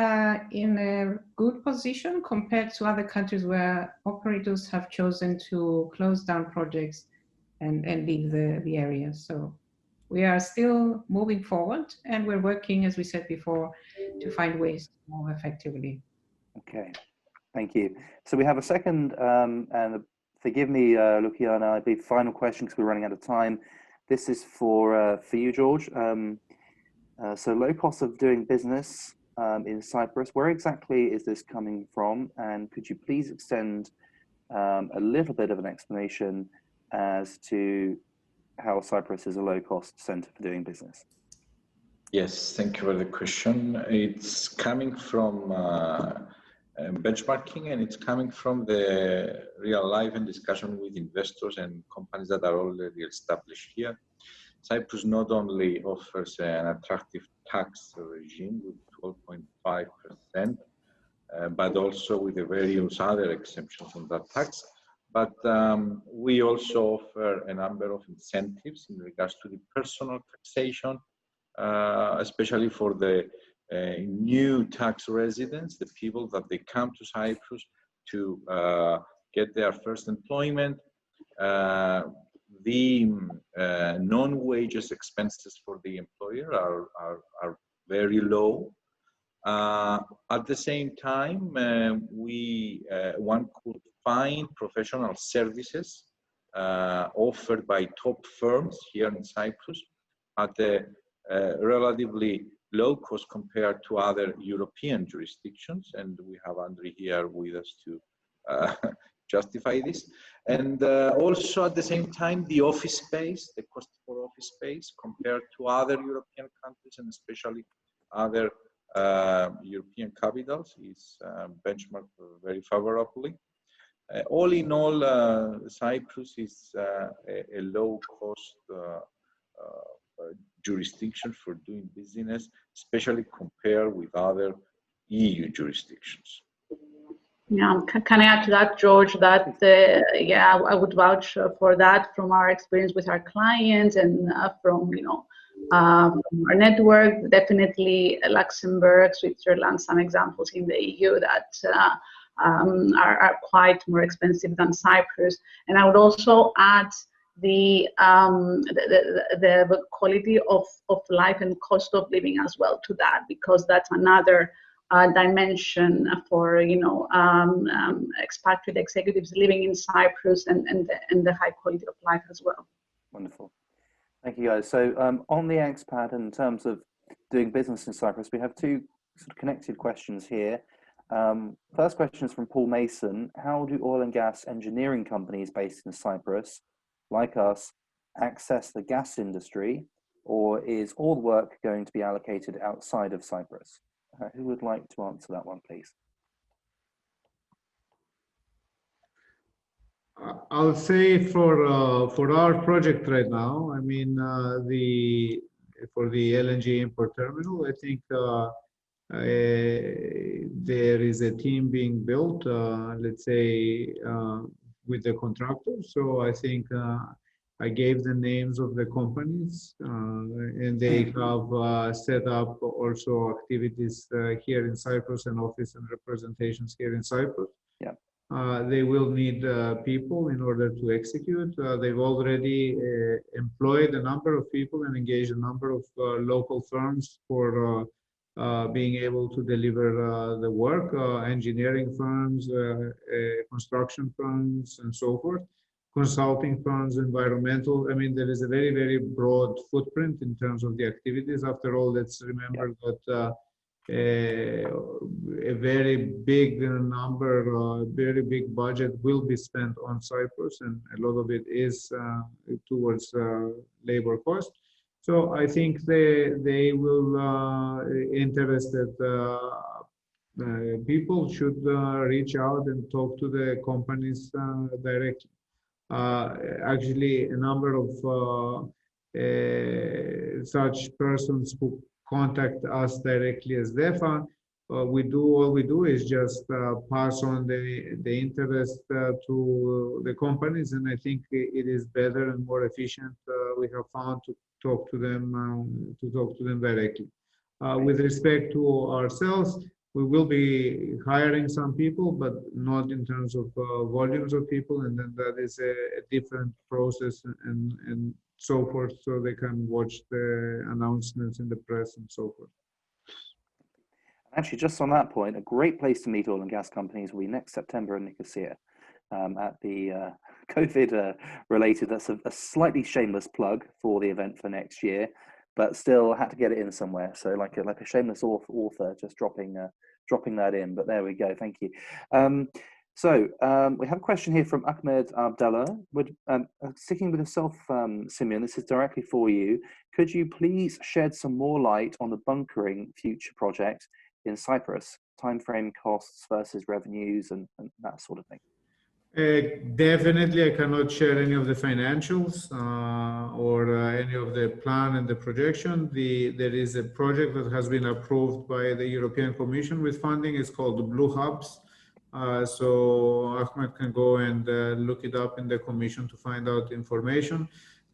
in a good position compared to other countries where operators have chosen to close down projects and leave the area. So we are still moving forward and we're working, as we said before, to find ways to move effectively. Okay, thank you. So we have a second, and forgive me, Luciana, I believe final question because we're running out of time. This is for you, George. So low cost of doing business in Cyprus, where exactly is this coming from? And could you please extend a little bit of an explanation as to how Cyprus is a low-cost centre for doing business? Yes, thank you for the question. It's coming from benchmarking, and it's coming from the real life and discussion with investors and companies that are already established here. Cyprus not only offers an attractive tax regime with 12.5%, but also with the various other exemptions on that tax. But we also offer a number of incentives in regards to the personal taxation, especially for the new tax residents, the people that they come to Cyprus to get their first employment. The non-wages expenses for the employer are very low. At the same time, one could find professional services offered by top firms here in Cyprus at a relatively low cost compared to other European jurisdictions, and we have Andri here with us to justify this. And also at the same time, the office space, the cost for office space compared to other European countries, and especially other European capitals, is benchmarked very favorably. All in all, Cyprus is a low-cost jurisdiction for doing business, especially compared with other EU jurisdictions. Yeah, can I add to that, George, that, yeah, I would vouch for that from our experience with our clients and from, you know, from our network. Definitely Luxembourg, Switzerland, some examples in the EU that are quite more expensive than Cyprus. And I would also add the quality of life and cost of living as well to that, because that's another dimension for, you know, expatriate executives living in Cyprus, and the high quality of life as well. Wonderful. Thank you, guys. So on the expat, in terms of doing business in Cyprus, we have two sort of connected questions here. First question is from Paul Mason. How do oil and gas engineering companies based in Cyprus, like us, access the gas industry, or is all the work going to be allocated outside of Cyprus? Who would like to answer that one, please? I'll say for our project right now, I mean, for the LNG import terminal, I think there is a team being built, let's say, with the contractor. So I think I gave the names of the companies, and they have set up also activities here in Cyprus, and office and representations here in Cyprus. Yeah. They will need people in order to execute. They've already employed a number of people and engaged a number of local firms for being able to deliver the work, engineering firms, construction firms, and so forth. Consulting firms, environmental. I mean, there is a very, very broad footprint in terms of the activities. After all, let's remember that a very big number, very big budget will be spent on Cyprus, and a lot of it is towards labor cost. So I think they will, interested people should reach out and talk to the companies directly. Actually, a number of such persons who contact us directly as DEFA, all we do is just pass on the interest to the companies, and I think it is better and more efficient. We have found to talk to them directly. With respect to ourselves, we will be hiring some people, but not in terms of volumes of people, and then that is a different process and so forth, so they can watch the announcements in the press and so forth. Actually, just on that point, a great place to meet oil and gas companies will be next September in Nicosia at the COVID-related, that's a slightly shameless plug for the event for next year, but still had to get it in somewhere. So like a shameless author, just dropping that in. But there we go. Thank you. So we have a question here from Ahmed Abdallah. Sticking with yourself, Simeon, this is directly for you. Could you please shed some more light on the bunkering future project in Cyprus? Timeframe, costs versus revenues, and that sort of thing. Definitely, I cannot share any of the financials or any of the plan and the projection. There is a project that has been approved by the European Commission with funding. It's called the Blue Hubs. So Ahmed can go and look it up in the Commission to find out information.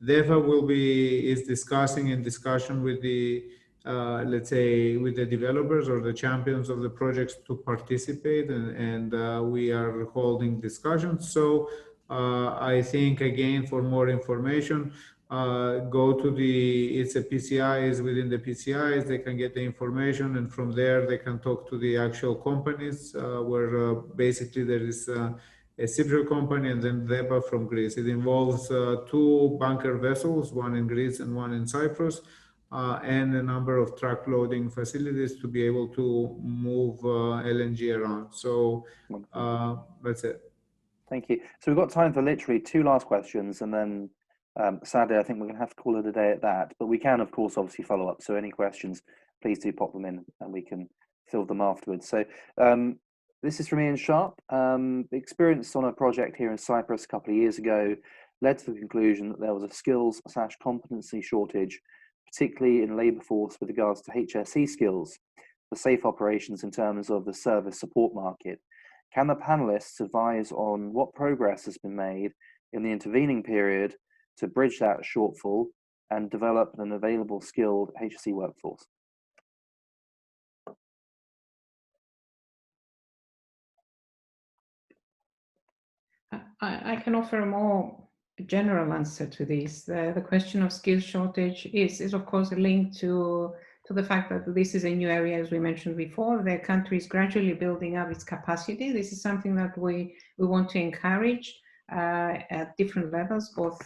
DEFA is discussing in discussion with the let's say with the developers or the champions of the projects to participate, and we are holding discussions. So I think, again, for more information, go to it's a PCIs. Within the PCIs, they can get the information, and from there they can talk to the actual companies where basically there is a Cypriot company and then DEPA from Greece. It involves 2 bunker vessels, one in Greece and one in Cyprus. and a number of truck loading facilities to be able to move LNG around. So that's it. Thank you. So we've got time for literally 2 last questions, and then sadly, I think we're going to have to call it a day at that. But we can, of course, obviously follow up. So any questions, please do pop them in, and we can fill them afterwards. So this is from Ian Sharp. Experience on a project here in Cyprus a couple of years ago led to the conclusion that there was a skills/competency shortage, particularly in labour force with regards to HSE skills for safe operations in terms of the service support market. Can the panelists advise on what progress has been made in the intervening period to bridge that shortfall and develop an available skilled HSE workforce? I can offer a more general answer to this. The question of skills shortage is of course linked to the fact that this is a new area, as we mentioned before. The country is gradually building up its capacity. This is something that we want to encourage at different levels, both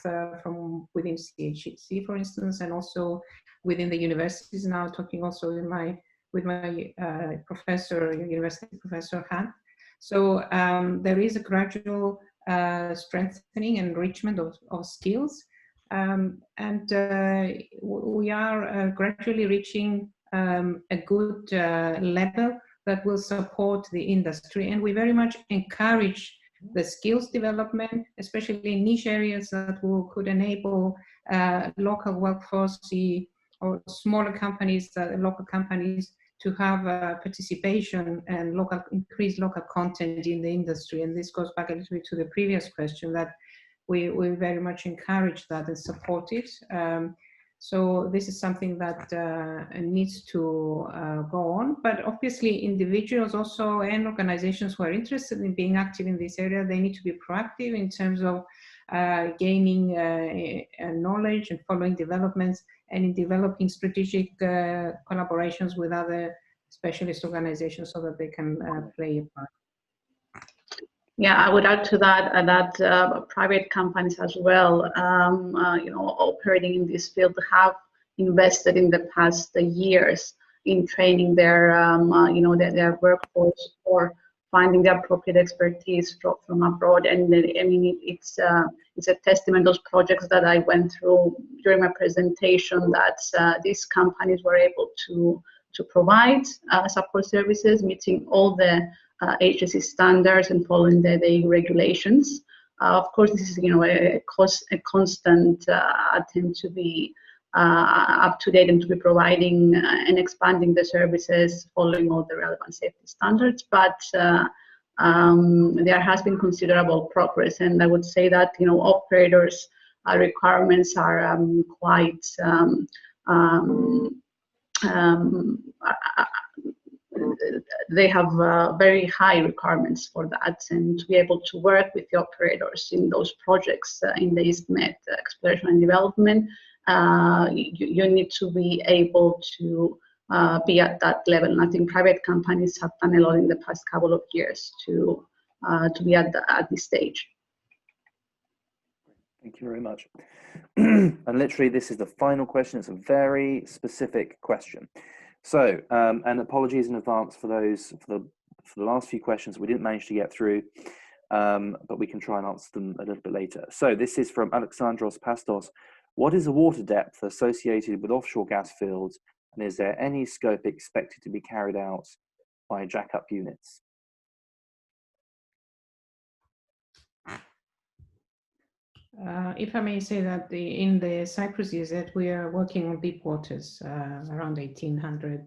from within CHC, for instance, and also within the universities. Now talking also with my professor, university professor Hunt. So there is a gradual strengthening and enrichment of skills. We are gradually reaching a good level that will support the industry. And we very much encourage the skills development, especially in niche areas that could enable local workforce or smaller companies, local companies, to have participation and increased local content in the industry. And this goes back a little bit to the previous question, that we very much encourage that and support it. So this is something that needs to go on. But obviously individuals also and organizations who are interested in being active in this area, they need to be proactive in terms of gaining knowledge and following developments, and in developing strategic collaborations with other specialist organizations so that they can play a part. Yeah, I would add to that private companies as well, operating in this field, have invested in the past years in training their, their workforce or finding the appropriate expertise from abroad. And I mean, it's a testament, those projects that I went through during my presentation, that these companies were able to provide support services, meeting all the HSE standards and following the EU regulations. Of course, this is a constant attempt to be up to date and to be providing and expanding the services following all the relevant safety standards. But there has been considerable progress, and I would say that operators' requirements are quite they have very high requirements for that, and to be able to work with the operators in those projects in the EastMed exploration and development, you need to be able to be at that level. And I think private companies have done a lot in the past couple of years to be at this stage. Thank you very much. And literally, this is the final question. It's a very specific question. So, and apologies in advance for the last few questions we didn't manage to get through, but we can try and answer them a little bit later. So this is from Alexandros Pastos. What is the water depth associated with offshore gas fields, and is there any scope expected to be carried out by jack-up units? If I may say that in the Cyprus EZ, we are working on deep waters, around 1,800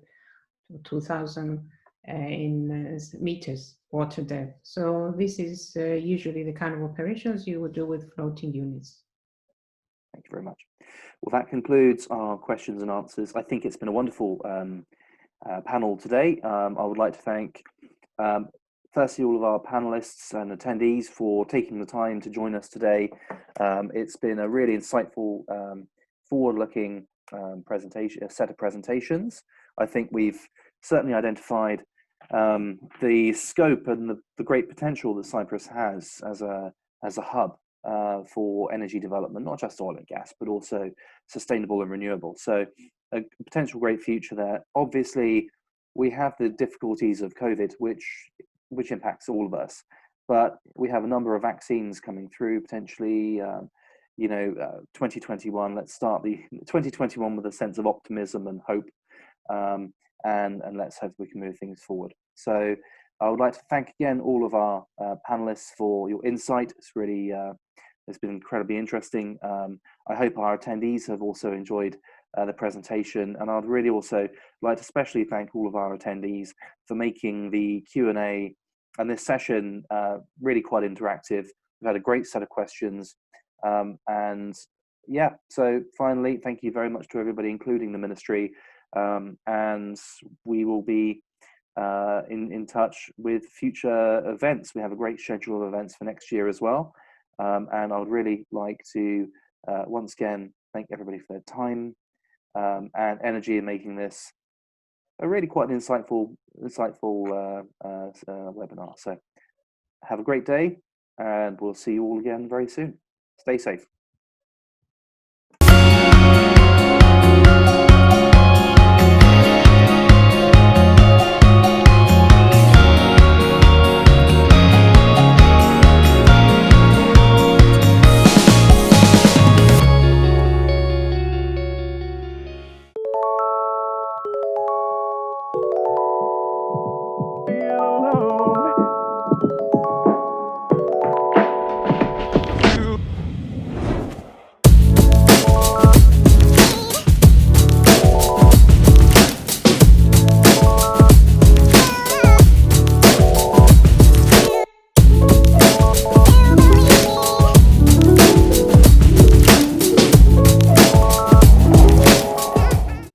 to 2,000 in meters water depth. So this is usually the kind of operations you would do with floating units. Thank you very much. Well, that concludes our questions and answers. I think it's been a wonderful panel today. I would like to thank firstly all of our panelists and attendees for taking the time to join us today. It's been a really insightful, forward-looking set of presentations. I think we've certainly identified the scope and the great potential that Cyprus has as a hub for energy development, not just oil and gas, but also sustainable and renewable. So a potential great future there. Obviously, we have the difficulties of COVID, which impacts all of us, but we have a number of vaccines coming through potentially. 2021. Let's start the 2021 with a sense of optimism and hope, and let's hope we can move things forward. So I would like to thank again all of our panelists for your insight. It's been incredibly interesting. I hope our attendees have also enjoyed the presentation, and I'd really also like to especially thank all of our attendees for making the Q&A and this session really quite interactive. We've had a great set of questions, and yeah, so finally, thank you very much to everybody, including the ministry, and we will be in touch with future events. We have a great schedule of events for next year as well, and I would really like to once again thank everybody for their time and energy in making this a really quite an insightful webinar. So have a great day, and we'll see you all again very soon. Stay safe.